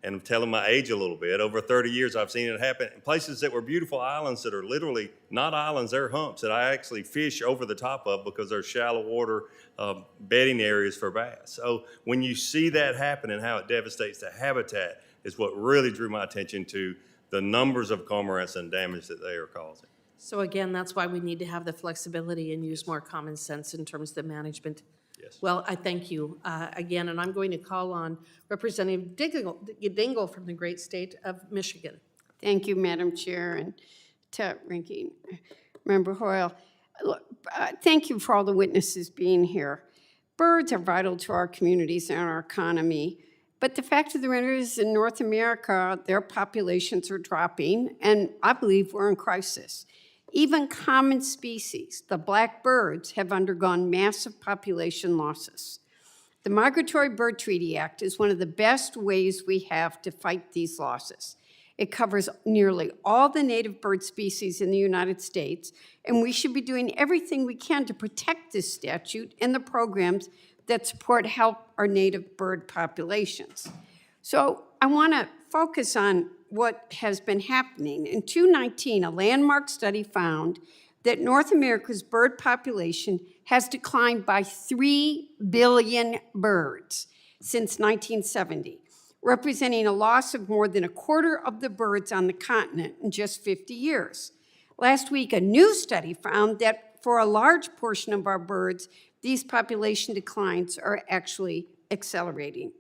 and I'm telling my age a little bit, over 30 years I've seen it happen in places that were beautiful islands that are literally not islands, they're humps that I actually fish over the top of because they're shallow water bedding areas for bass. So when you see that happen and how it devastates the habitat is what really drew my attention to the numbers of cormorants and damage that they are causing. So again, that's why we need to have the flexibility and use more common sense in terms of the management. Yes. Well, I thank you again, and I'm going to call on Representative Dingle from the great state of Michigan. Thank you, Madam Chair, and to Ranking Member Hoyle. Look, thank you for all the witnesses being here. Birds are vital to our communities and our economy, but the fact of the matter is in North America, their populations are dropping, and I believe we're in crisis. Even common species, the black birds, have undergone massive population losses. The Migratory Bird Treaty Act is one of the best ways we have to fight these losses. It covers nearly all the native bird species in the United States, and we should be doing everything we can to protect this statute and the programs that support help our native bird populations. So I want to focus on what has been happening. In 2019, a landmark study found that North America's bird population has declined by 3 billion birds since 1970, representing a loss of more than a quarter of the birds on the continent in just 50 years. Last week, a new study found that for a large portion of our birds, these population declines are actually accelerating.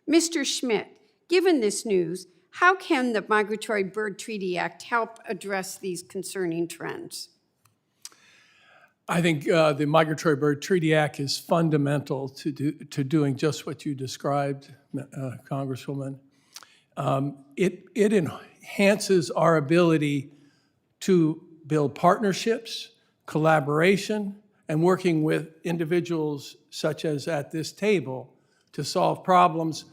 Mr. Schmidt, given this news, how can the Migratory Bird Treaty Act help address these concerning trends? I think the Migratory Bird Treaty Act is fundamental to doing just what you described, Congresswoman. It enhances our ability to build partnerships, collaboration, and working with individuals such as at this table to solve problems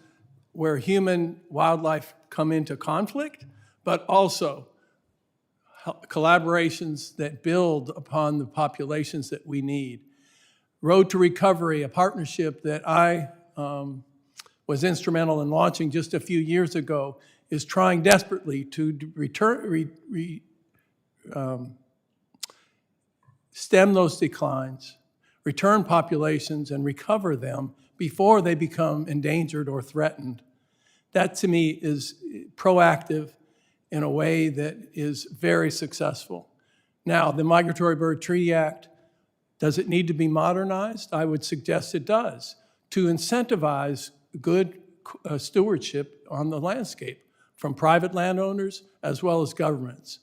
where human wildlife come into conflict, but also collaborations that build upon the populations that we need. Road to Recovery, a partnership that I was instrumental in launching just a few years ago, is trying desperately to stem those declines, return populations, and recover them before they become endangered or threatened. That, to me, is proactive in a way that is very successful. Now, the Migratory Bird Treaty Act, does it need to be modernized? I would suggest it does, to incentivize good stewardship on the landscape from private landowners as well as governments.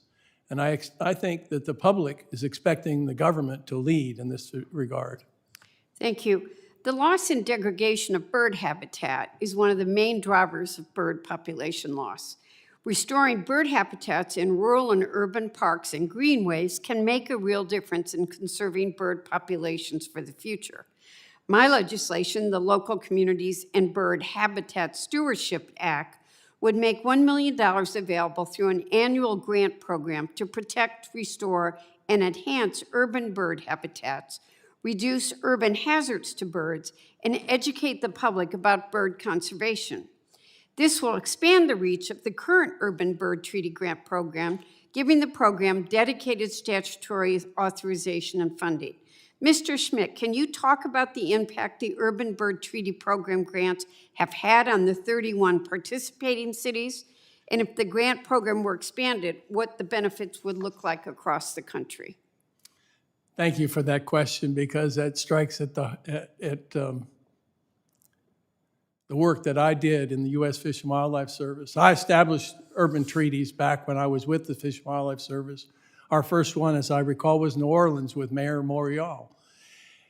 And I think that the public is expecting the government to lead in this regard. Thank you. The loss and degradation of bird habitat is one of the main drivers of bird population loss. Restoring bird habitats in rural and urban parks and greenways can make a real difference in conserving bird populations for the future. My legislation, the Local Communities and Bird Habitat Stewardship Act, would make $1 million available through an annual grant program to protect, restore, and enhance urban bird habitats, reduce urban hazards to birds, and educate the public about bird conservation. This will expand the reach of the current Urban Bird Treaty Grant Program, giving the program dedicated statutory authorization and funding. Mr. Schmidt, can you talk about the impact the Urban Bird Treaty Program grants have had on the 31 participating cities? And if the grant program were expanded, what the benefits would look like across the country? Thank you for that question, because that strikes at the work that I did in the U.S. Fish and Wildlife Service. I established urban treaties back when I was with the Fish and Wildlife Service. Our first one, as I recall, was New Orleans with Mayor Morial.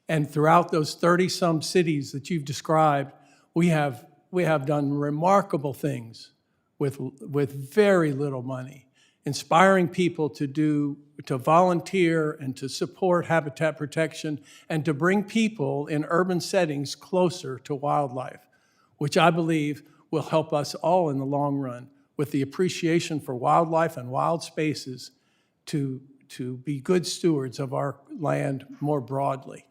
And throughout those 30-some cities that you've described, we have done remarkable things with very little money, inspiring people to volunteer and to support habitat protection and to bring people in urban settings closer to wildlife, which I believe will help us all in the long run with the appreciation for wildlife and wild spaces to be good stewards of our land more broadly.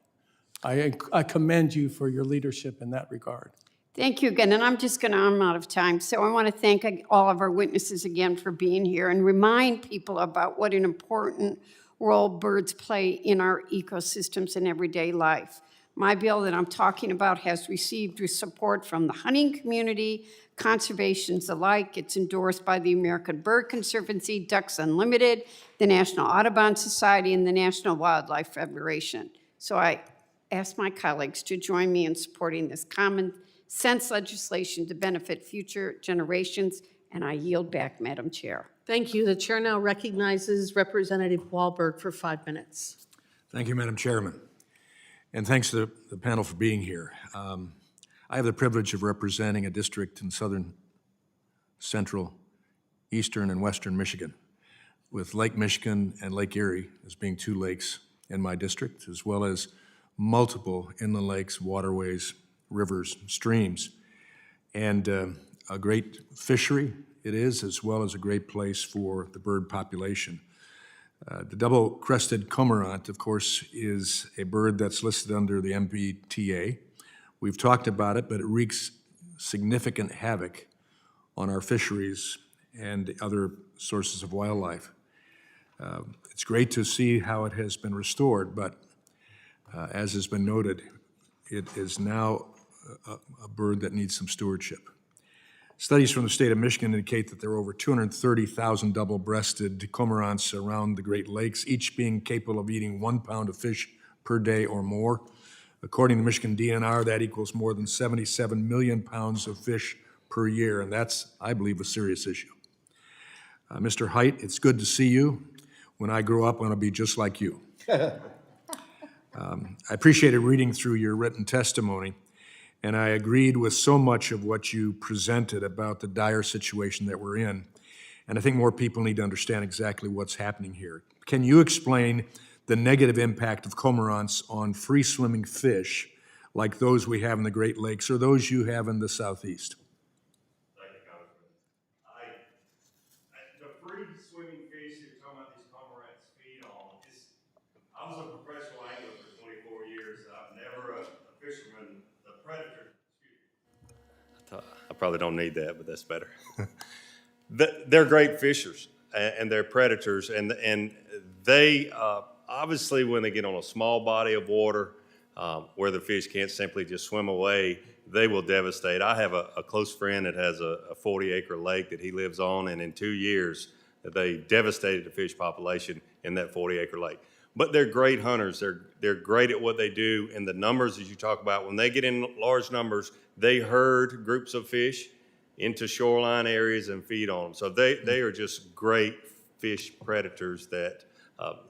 I commend you for your leadership in that regard. Thank you again, and I'm out of time, so I want to thank all of our witnesses again for being here and remind people about what an important role birds play in our ecosystems and everyday life. My bill that I'm talking about has received support from the hunting community, conservations alike. It's endorsed by the American Bird Conservancy, Ducks Unlimited, the National Audubon Society, and the National Wildlife Federation. So I ask my colleagues to join me in supporting this common sense legislation to benefit future generations, and I yield back, Madam Chair. Thank you. The chair now recognizes Representative Wahlberg for 5 minutes. Thank you, Madam Chairman. And thanks to the panel for being here. I have the privilege of representing a district in southern, central, eastern, and western Michigan, with Lake Michigan and Lake Erie as being two lakes in my district, as well as multiple inland lakes, waterways, rivers, streams, and a great fishery it is, as well as a great place for the bird population. The double-crested cormorant, of course, is a bird that's listed under the MBTA. We've talked about it, but it wreaks significant havoc on our fisheries and other sources of wildlife. It's great to see how it has been restored, but as has been noted, it is now a bird that needs some stewardship. Studies from the state of Michigan indicate that there are over 230,000 double-breasted cormorants around the Great Lakes, each being capable of eating 1 pound of fish per day or more. According to Michigan DNR, that equals more than 77 million pounds of fish per year, and that's, I believe, a serious issue. Mr. Hite, it's good to see you. When I grow up, I want to be just like you. I appreciated reading through your written testimony, and I agreed with so much of what you presented about the dire situation that we're in. And I think more people need to understand exactly what's happening here. Can you explain the negative impact of cormorants on free-swimming fish like those we have in the Great Lakes or those you have in the Southeast? Thank you, Congressman. The free-swimming fish you're talking about, these cormorants feed on, I was a professional angler for 24 years. I'm never a fisherman, a predator. I probably don't need that, but that's better. They're great fishers, and they're predators, and they obviously, when they get on a small body of water where the fish can't simply just swim away, they will devastate. I have a close friend that has a 40-acre lake that he lives on, and in 2 years, they devastated the fish population in that 40-acre lake. But they're great hunters. They're great at what they do, and the numbers that you talk about, when they get in large numbers, they herd groups of fish into shoreline areas and feed on them. So they are just great fish predators that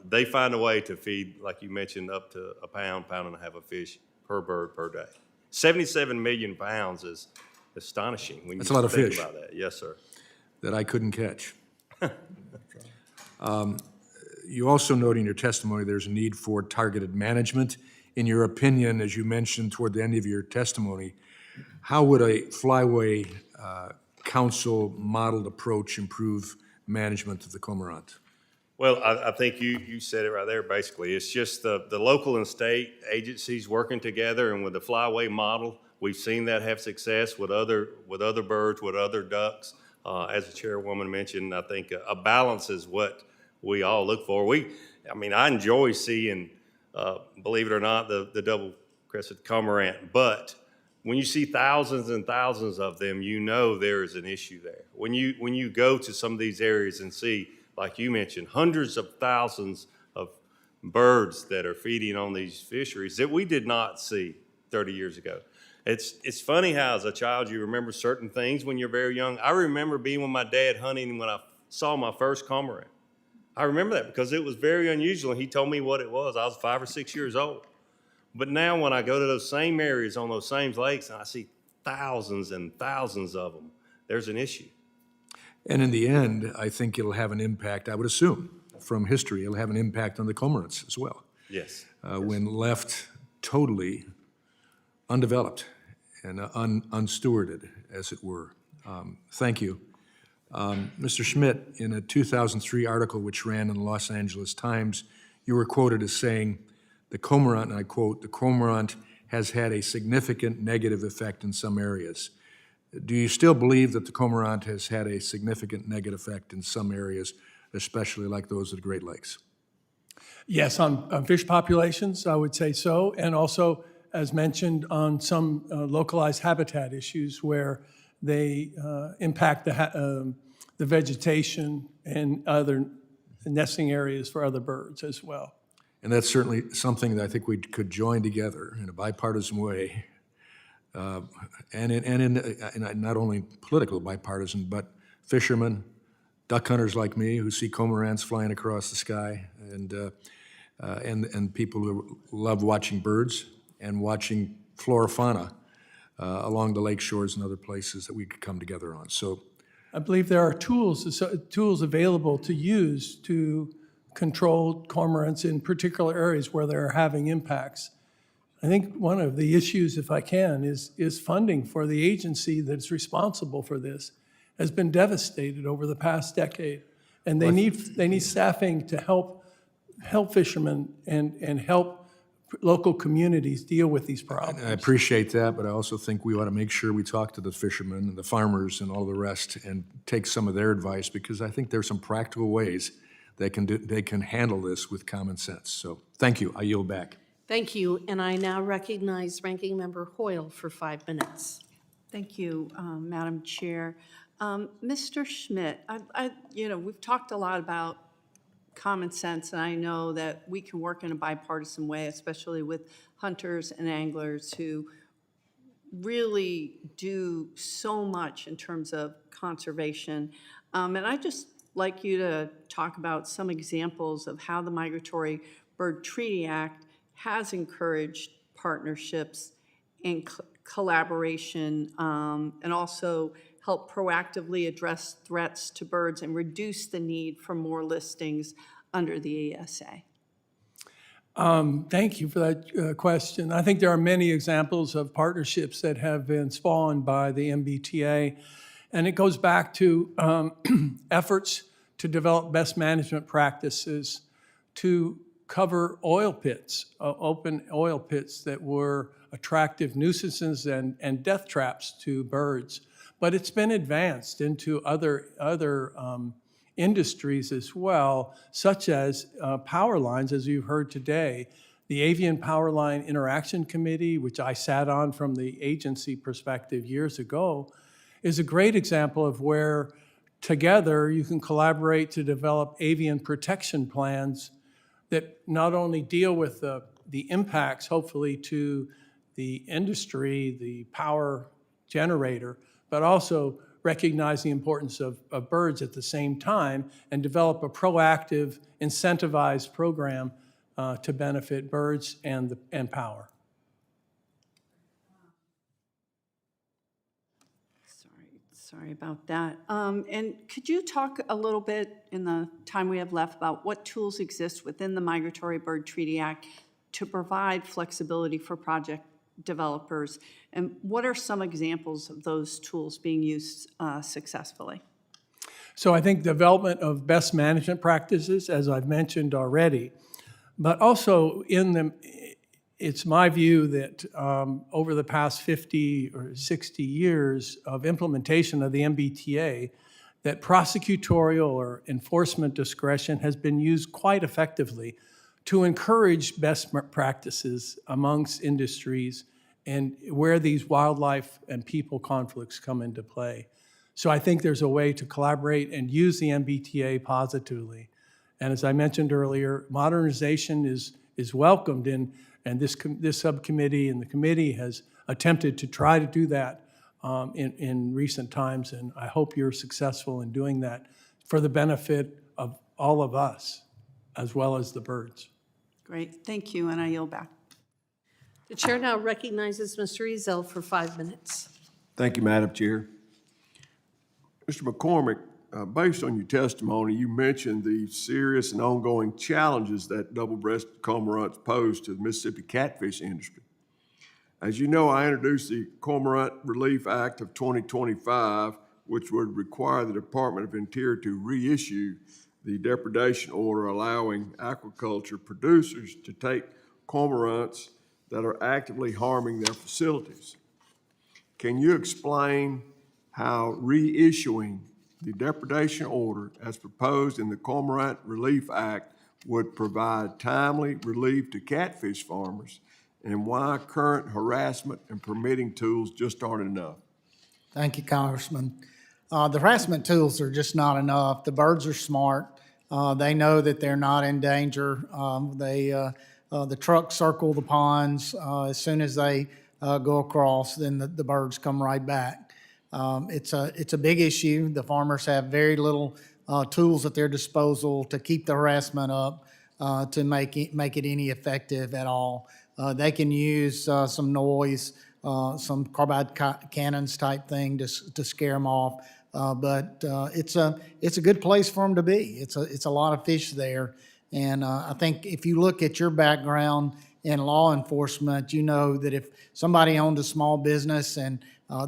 they find a way to feed, like you mentioned, up to a pound and a half of fish per bird per day. 77 million pounds is astonishing when That's you a lot of think fish. about that. Yes, sir. That I couldn't catch. You also note in your testimony there's a need for targeted management. In your opinion, as you mentioned toward the end of your testimony, how would a flyway council modeled approach improve management of the cormorant? Well, I think you said it right there, basically. It's just the local and state agencies working together, and with the flyway model, we've seen that have success with other birds, with other ducks. As the chairwoman mentioned, I think a balance is what we all look for. I enjoy seeing, believe it or not, the double-crested cormorant, but when you see thousands and thousands of them, you know there is an issue there. When you go to some of these areas and see, like you mentioned, hundreds of thousands of birds that are feeding on these fisheries that we did not see 30 years ago. It's funny how as a child you remember certain things when you're very young. I remember being with my dad hunting when I saw my first cormorant. I remember that because it was very unusual, and he told me what it was. I was 5 or 6 years old. But now when I go to those same areas on those same lakes and I see thousands and thousands of them, there's an issue. And in the end, I think it'll have an impact, I would assume, from history, it'll have an impact on the cormorants as well. Yes. When left totally undeveloped and unstewarded, as it were. Thank you. Mr. Schmidt, in a 2003 article which ran in the Los Angeles Times, you were quoted as saying, the cormorant, and I quote, "The cormorant has had a significant negative effect in some areas." Do you still believe that the cormorant has had a significant negative effect in some areas, especially like those of the Great Lakes? Yes, on fish populations, I would say so, and also, as mentioned, on some localized habitat issues where they impact the vegetation and other nesting areas for other birds as well. And that's certainly something that I think we could join together in a bipartisan way, and in not only political bipartisan, but fishermen, duck hunters like me who see cormorants flying across the sky, and people who love watching birds and watching flora fauna along the lake shores and other places that we could come together on. So I believe there are tools available to use to control cormorants in particular areas where they're having impacts. I think one of the issues, if I can, is funding for the agency that's responsible for this has been devastated over the past decade. And they need staffing to help fishermen and help local communities deal with these problems. I appreciate that, but I also think we ought to make sure we talk to the fishermen and the farmers and all the rest and take some of their advice, because I think there's some practical ways they can handle this with common sense. So thank you. I yield back. Thank you, and I now recognize Ranking Member Hoyle for 5 minutes. Thank you, Madam Chair. Mr. Schmidt, we've talked a lot about common sense, and I know that we can work in a bipartisan way, especially with hunters and anglers who really do so much in terms of conservation. And I'd just like you to talk about some examples of how the Migratory Bird Treaty Act has encouraged partnerships and collaboration, and also help proactively address threats to birds and reduce the need for more listings under the ESA. Thank you for that question. I think there are many examples of partnerships that have been spawned by the MBTA, and it goes back to efforts to develop best management practices to cover oil pits, open oil pits that were attractive nuisances and death traps to birds. But it's been advanced into other industries as well, such as power lines, as you've heard today. The Avian Power Line Interaction Committee, which I sat on from the agency perspective years ago, is a great example of where together you can collaborate to develop avian protection plans that not only deal with the impacts, hopefully, to the industry, the power generator, but also recognize the importance of birds at the same time and develop a proactive, incentivized program to benefit birds and power. Sorry about that. And could you talk a little bit in the time we have left about what tools exist within the Migratory Bird Treaty Act to provide flexibility for project developers? And what are some examples of those tools being used successfully? So I think development of best management practices, as I've mentioned already, but also it's my view that over the past 50 or 60 years of implementation of the MBTA, that prosecutorial or enforcement discretion has been used quite effectively to encourage best practices amongst industries and where these wildlife and people conflicts come into play. So I think there's a way to collaborate and use the MBTA positively. And as I mentioned earlier, modernization is welcomed and this subcommittee and the committee has attempted to try to do that in recent times, and I hope you're successful in doing that for the benefit of all of us, as well as the birds. Great, thank you, and I yield back. The chair now recognizes Mr. Ezell for 5 minutes. Thank you, Madam Chair. Mr. McCormick, based on your testimony, you mentioned the serious and ongoing challenges that double-breasted cormorants pose to the Mississippi catfish industry. As you know, I introduced the Cormorant Relief Act of 2025, which would require the Department of Interior to reissue the depredation order allowing aquaculture producers to take cormorants that are actively harming their facilities. Can you explain how reissuing the depredation order as proposed in the Cormorant Relief Act would provide timely relief to catfish farmers, and why current harassment and permitting tools just aren't enough? Thank you, Congressman. The harassment tools are just not enough. The birds are smart. They know that they're not in danger. The trucks circle the ponds. As soon as they go across, then the birds come right back. It's a big issue. The farmers have very little tools at their disposal to keep the harassment up, to make it any effective at all. They can use some noise, some carbide cannons type thing to scare them off. But it's a good place for them to be. It's a lot of fish there. And I think if you look at your background in law enforcement, you know that if somebody owned a small business and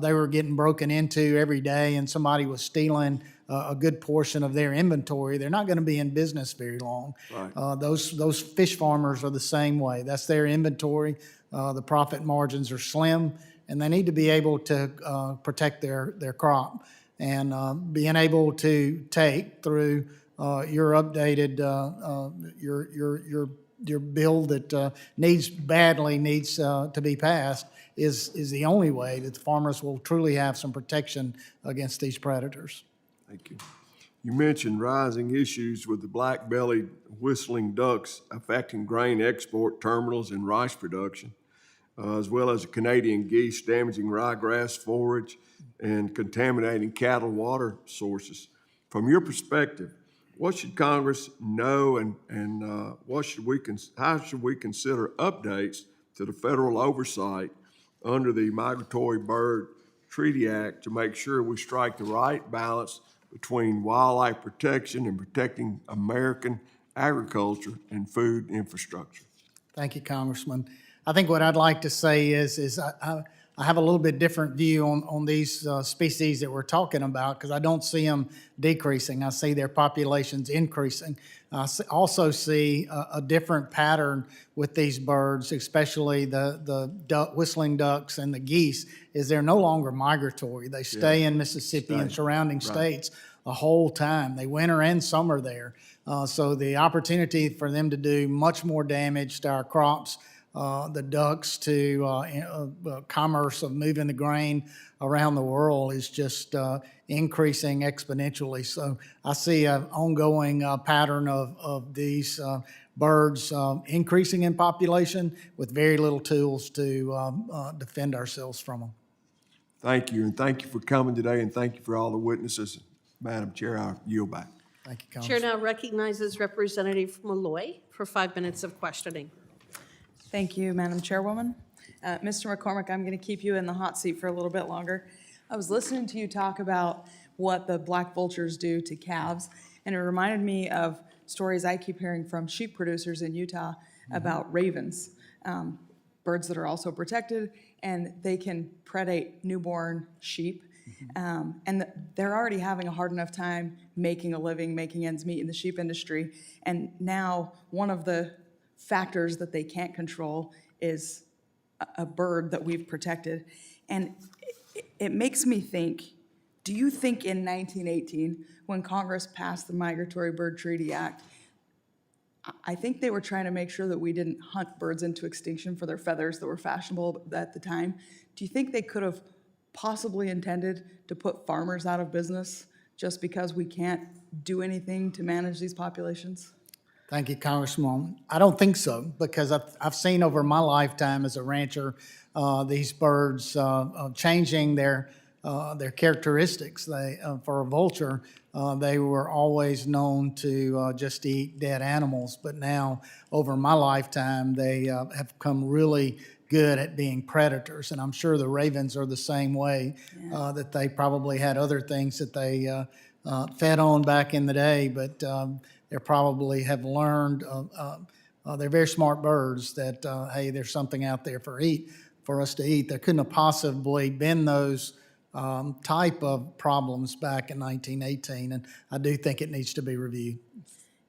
they were getting broken into every day and somebody was stealing a good portion of their inventory, they're not going to be in business very long. Right. Those fish farmers are the same way. That's their inventory. The profit margins are slim, and they need to be able to protect their crop. And being able to take through your updated your bill that badly needs to be passed is the only way that the farmers will truly have some protection against these predators. Thank you. You mentioned rising issues with the black-bellied whistling ducks affecting grain export terminals and rice production, as well as the Canadian geese damaging ryegrass forage and contaminating cattle water sources. From your perspective, what should Congress know and how should we consider updates to the federal oversight under the Migratory Bird Treaty Act to make sure we strike the right balance between wildlife protection and protecting American agriculture and food infrastructure? Thank you, Congressman. I think what I'd like to say is I have a little bit different view on these species that we're talking about, because I don't see them decreasing. I see their populations increasing. I also see a different pattern with these birds, especially the whistling ducks and the geese, is they're no longer migratory. They stay in Mississippi and surrounding states the whole time. They winter and summer there. So the opportunity for them to do much more damage to our crops, the ducks, to commerce of moving the grain around the world is just increasing exponentially. So I see an ongoing pattern of these birds increasing in population with very little tools to defend ourselves from them. Thank you, and thank you for coming today, and thank you for all the witnesses. Madam Chair, I yield back. Thank you, Chair Congressman. now recognizes Representative Malloy for 5 minutes of questioning. Thank you, Madam Chairwoman. Mr. McCormick, I'm going to keep you in the hot seat for a little bit longer. I was listening to you talk about what the black vultures do to calves, and it reminded me of stories I keep hearing from sheep producers in Utah about ravens, birds that are also protected, and they can predate newborn sheep. And they're already having a hard enough time making a living, making ends meet in the sheep industry. And now one of the factors that they can't control is a bird that we've protected. And it makes me think, do you think in 1918, when Congress passed the Migratory Bird Treaty Act, I think they were trying to make sure that we didn't hunt birds into extinction for their feathers that were fashionable at the time. Do you think they could have possibly intended to put farmers out of business just because we can't do anything to manage these populations? Thank you, Congressman. I don't think so, because I've seen over my lifetime as a rancher these birds changing their characteristics. For a vulture, they were always known to just eat dead animals, but now over my lifetime they have come really good at being predators, and I'm sure the ravens are the same way. That they probably had other things that they fed on back in the day, but they probably have learned. They're very smart birds. That hey, there's something out there for us to eat. There couldn't have possibly been those type of problems back in 1918, and I do think it needs to be reviewed.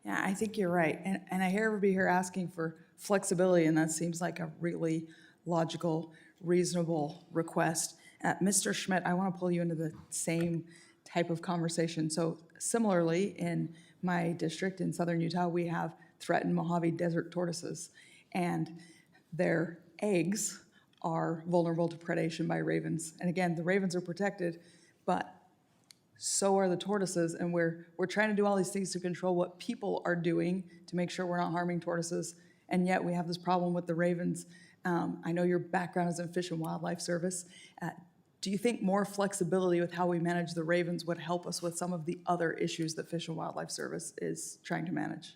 Yeah, I think you're right. And I hear everybody here asking for flexibility, and that seems like a really logical, reasonable request. Mr. Schmidt, I want to pull you into the same type of conversation. So similarly, in my district in southern Utah, we have threatened Mojave Desert tortoises, and their eggs are vulnerable to predation by ravens. And again, the ravens are protected, but so are the tortoises, and we're trying to do all these things to control what people are doing to make sure we're not harming tortoises, and yet we have this problem with the ravens. I know your background is in Fish and Wildlife Service. Do you think more flexibility with how we manage the ravens would help us with some of the other issues that Fish and Wildlife Service is trying to manage?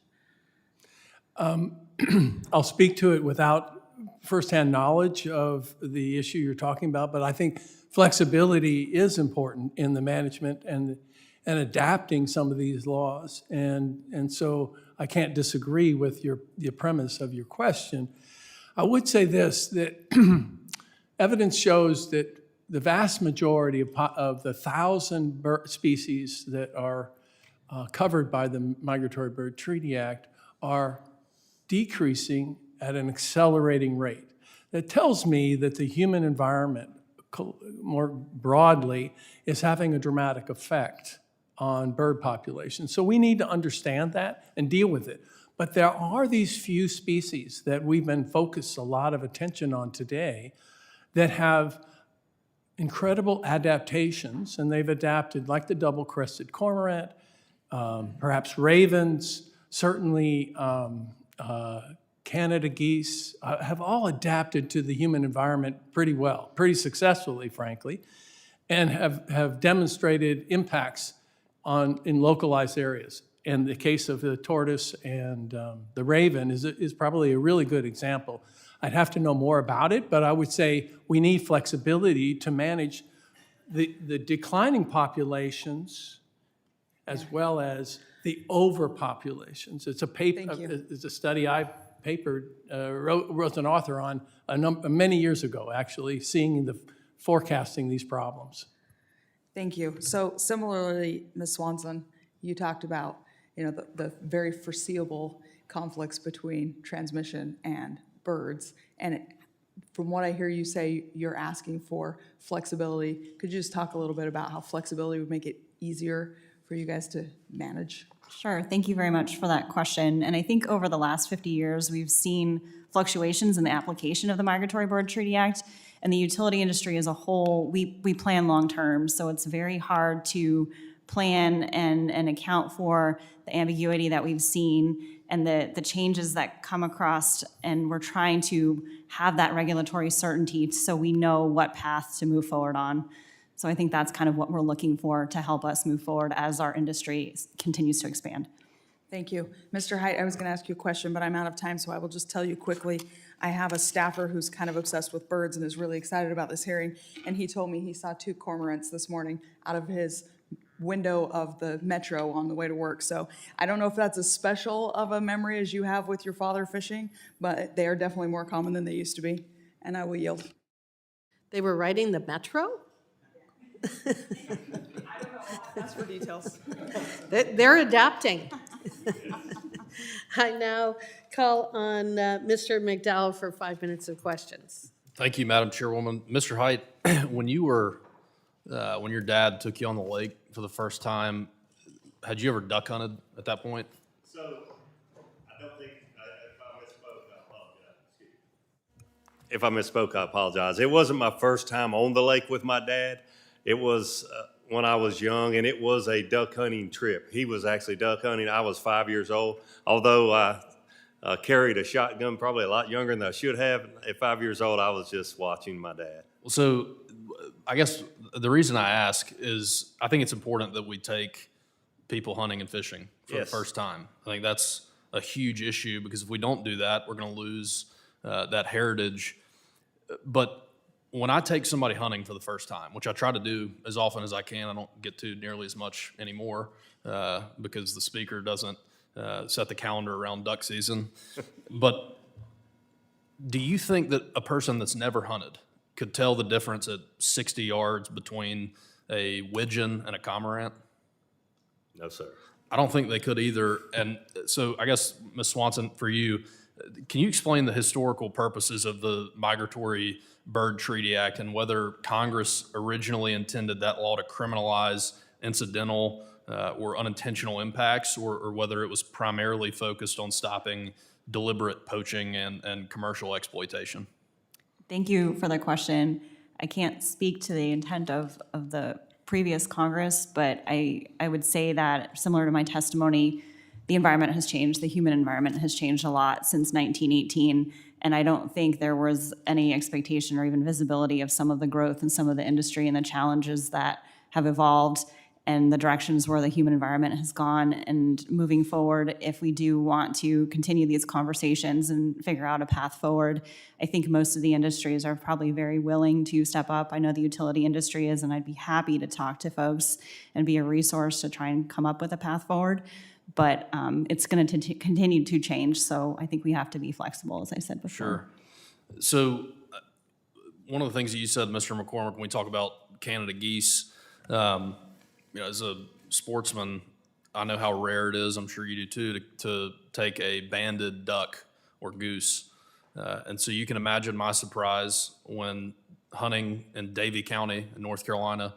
I'll speak to it without firsthand knowledge of the issue you're talking about, but I think flexibility is important in the management and adapting some of these laws. And so I can't disagree with the premise of your question. I would say this, that evidence shows that the vast majority of the 1,000 species that are covered by the Migratory Bird Treaty Act are decreasing at an accelerating rate. That tells me that the human environment, more broadly, is having a dramatic effect on bird populations. So we need to understand that and deal with it. But there are these few species that we've been focused a lot of attention on today that have incredible adaptations, and they've adapted, like the double-crested cormorant, perhaps ravens, certainly Canada geese, have all adapted to the human environment pretty well, pretty successfully, frankly, and have demonstrated impacts in localized areas. And the case of the tortoise and the raven is probably a really good example. I'd have to know more about it, but I would say we need flexibility to manage the declining populations as well as the overpopulations. It's a paper, it's a study I paper wrote an author on many years ago, actually, forecasting these problems. Thank you. So similarly, Ms. Swanson, you talked about, the very foreseeable conflicts between transmission and birds. And from what I hear you say, you're asking for flexibility. Could you just talk a little bit about how flexibility would make it easier for you guys to manage? Sure. Thank you very much for that question. And I think over the last 50 years, we've seen fluctuations in the application of the Migratory Bird Treaty Act. And the utility industry as a whole, we plan long-term, so it's very hard to plan and account for the ambiguity that we've seen and the changes that come across, and we're trying to have that regulatory certainty so we know what path to move forward on. So I think that's kind of what we're looking for to help us move forward as our industry continues to expand. Thank you. Mr. Hite, I was going to ask you a question, but I'm out of time, so I will just tell you quickly. I have a staffer who's kind of obsessed with birds and is really excited about this hearing, and he told me he saw 2 cormorants this morning out of his window of the metro on the way to work. So I don't know if that's as special of a memory as you have with your father fishing, but they are definitely more common than they used to be, and I will yield. They were riding the metro? I don't know. That's for details. They're adapting. I now call on Mr. McDowell for 5 minutes of questions. Thank you, Madam Chairwoman. Mr. Hite, when your dad took you on the lake for the first time, had you ever duck hunted at that point? So, I don't think, if I misspoke, I apologize. Excuse me. If I misspoke, I apologize. It wasn't my first time on the lake with my dad. It was when I was young, and it was a duck hunting trip. He was actually duck hunting. I was 5 years old, although I carried a shotgun probably a lot younger than I should have. At 5 years old, I was just watching my dad. So I guess the reason I ask is I think it's important that we take people hunting and fishing for the Yes. first time. I think that's a huge issue because if we don't do that, we're going to lose that heritage. But when I take somebody hunting for the first time, which I try to do as often as I can, I don't get to nearly as much anymore because the speaker doesn't set the calendar around duck season. But do you think that a person that's never hunted could tell the difference at 60 yards between a widgeon and a cormorant? No, sir. I don't think they could either. And so I guess, Ms. Swanson, for you, can you explain the historical purposes of the Migratory Bird Treaty Act and whether Congress originally intended that law to criminalize incidental or unintentional impacts, or whether it was primarily focused on stopping deliberate poaching and commercial exploitation? Thank you for the question. I can't speak to the intent of the previous Congress, but I would say that, similar to my testimony, the environment has changed, the human environment has changed a lot since 1918, and I don't think there was any expectation or even visibility of some of the growth in some of the industry and the challenges that have evolved and the directions where the human environment has gone. And moving forward, if we do want to continue these conversations and figure out a path forward, I think most of the industries are probably very willing to step up. I know the utility industry is, and I'd be happy to talk to folks and be a resource to try and come up with a path forward. But it's going to continue to change, so I think we have to be flexible, as I said before. Sure. So one of the things that you said, Mr. McCormick, when we talk about Canada geese, as a sportsman, I know how rare it is, I'm sure you do too, to take a banded duck or goose. And so you can imagine my surprise when hunting in Davy County in North Carolina,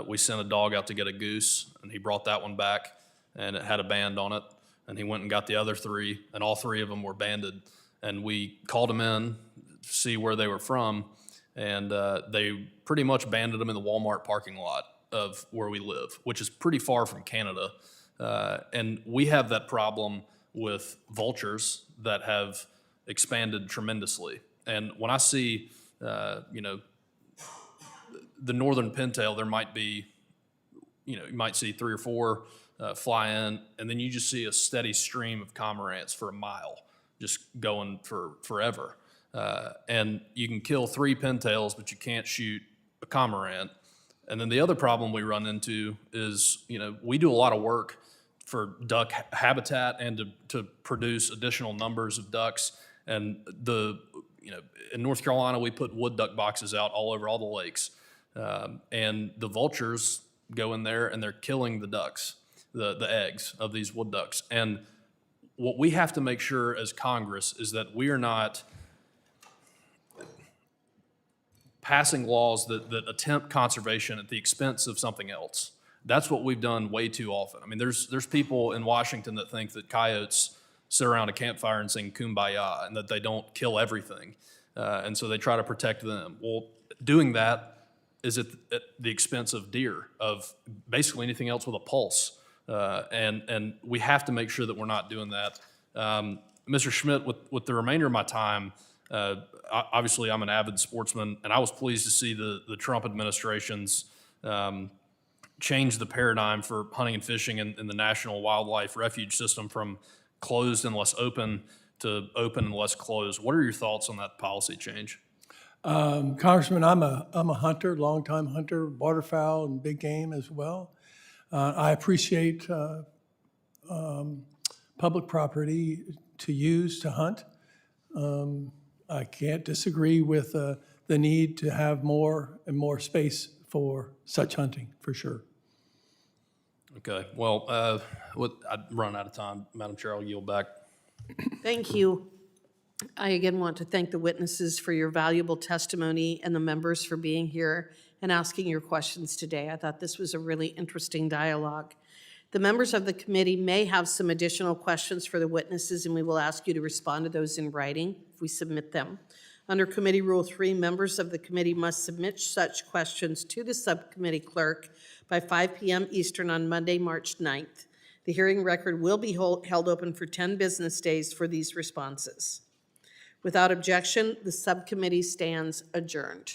we sent a dog out to get a goose, and he brought that one back, and it had a band on it. And he went and got the other 3, and all 3 of them were banded. And we called them in to see where they were from, and they pretty much banded them in the Walmart parking lot of where we live, which is pretty far from Canada. And we have that problem with vultures that have expanded tremendously. And when I see, the northern pintail, there might be, you might see 3 or 4 fly in, and then you just see a steady stream of cormorants for a mile, just going for forever. And you can kill 3 pintails, but you can't shoot a cormorant. And then the other problem we run into is, we do a lot of work for duck habitat and to produce additional numbers of ducks. And in North Carolina, we put wood duck boxes out all over all the lakes. And the vultures go in there and they're killing the ducks, the eggs of these wood ducks. And what we have to make sure as Congress is that we are not passing laws that attempt conservation at the expense of something else. That's what we've done way too often. I mean, there's people in Washington that think that coyotes sit around a campfire and sing Kumbaya and that they don't kill everything. And so they try to protect them. Well, doing that is at the expense of deer, of basically anything else with a pulse. And we have to make sure that we're not doing that. Mr. Schmidt, with the remainder of my time, obviously I'm an avid sportsman, and I was pleased to see the Trump administration's change the paradigm for hunting and fishing in the National Wildlife Refuge System from closed and less open to open and less closed. What are your thoughts on that policy change? Congressman, I'm a hunter, longtime hunter, waterfowl and big game as well. I appreciate public property to use to hunt. I can't disagree with the need to have more and more space for such hunting, for sure. Okay, well, I'd run out of time. Madam Chair, I'll yield back. Thank you. I again want to thank the witnesses for your valuable testimony and the members for being here and asking your questions today. I thought this was a really interesting dialogue. The members of the committee may have some additional questions for the witnesses, and we will ask you to respond to those in writing if we submit them. Under Committee Rule 3, members of the committee must submit such questions to the subcommittee clerk by 5 p.m. Eastern on Monday, March 9th. The hearing record will be held open for 10 business days for these responses. Without objection, the subcommittee stands adjourned.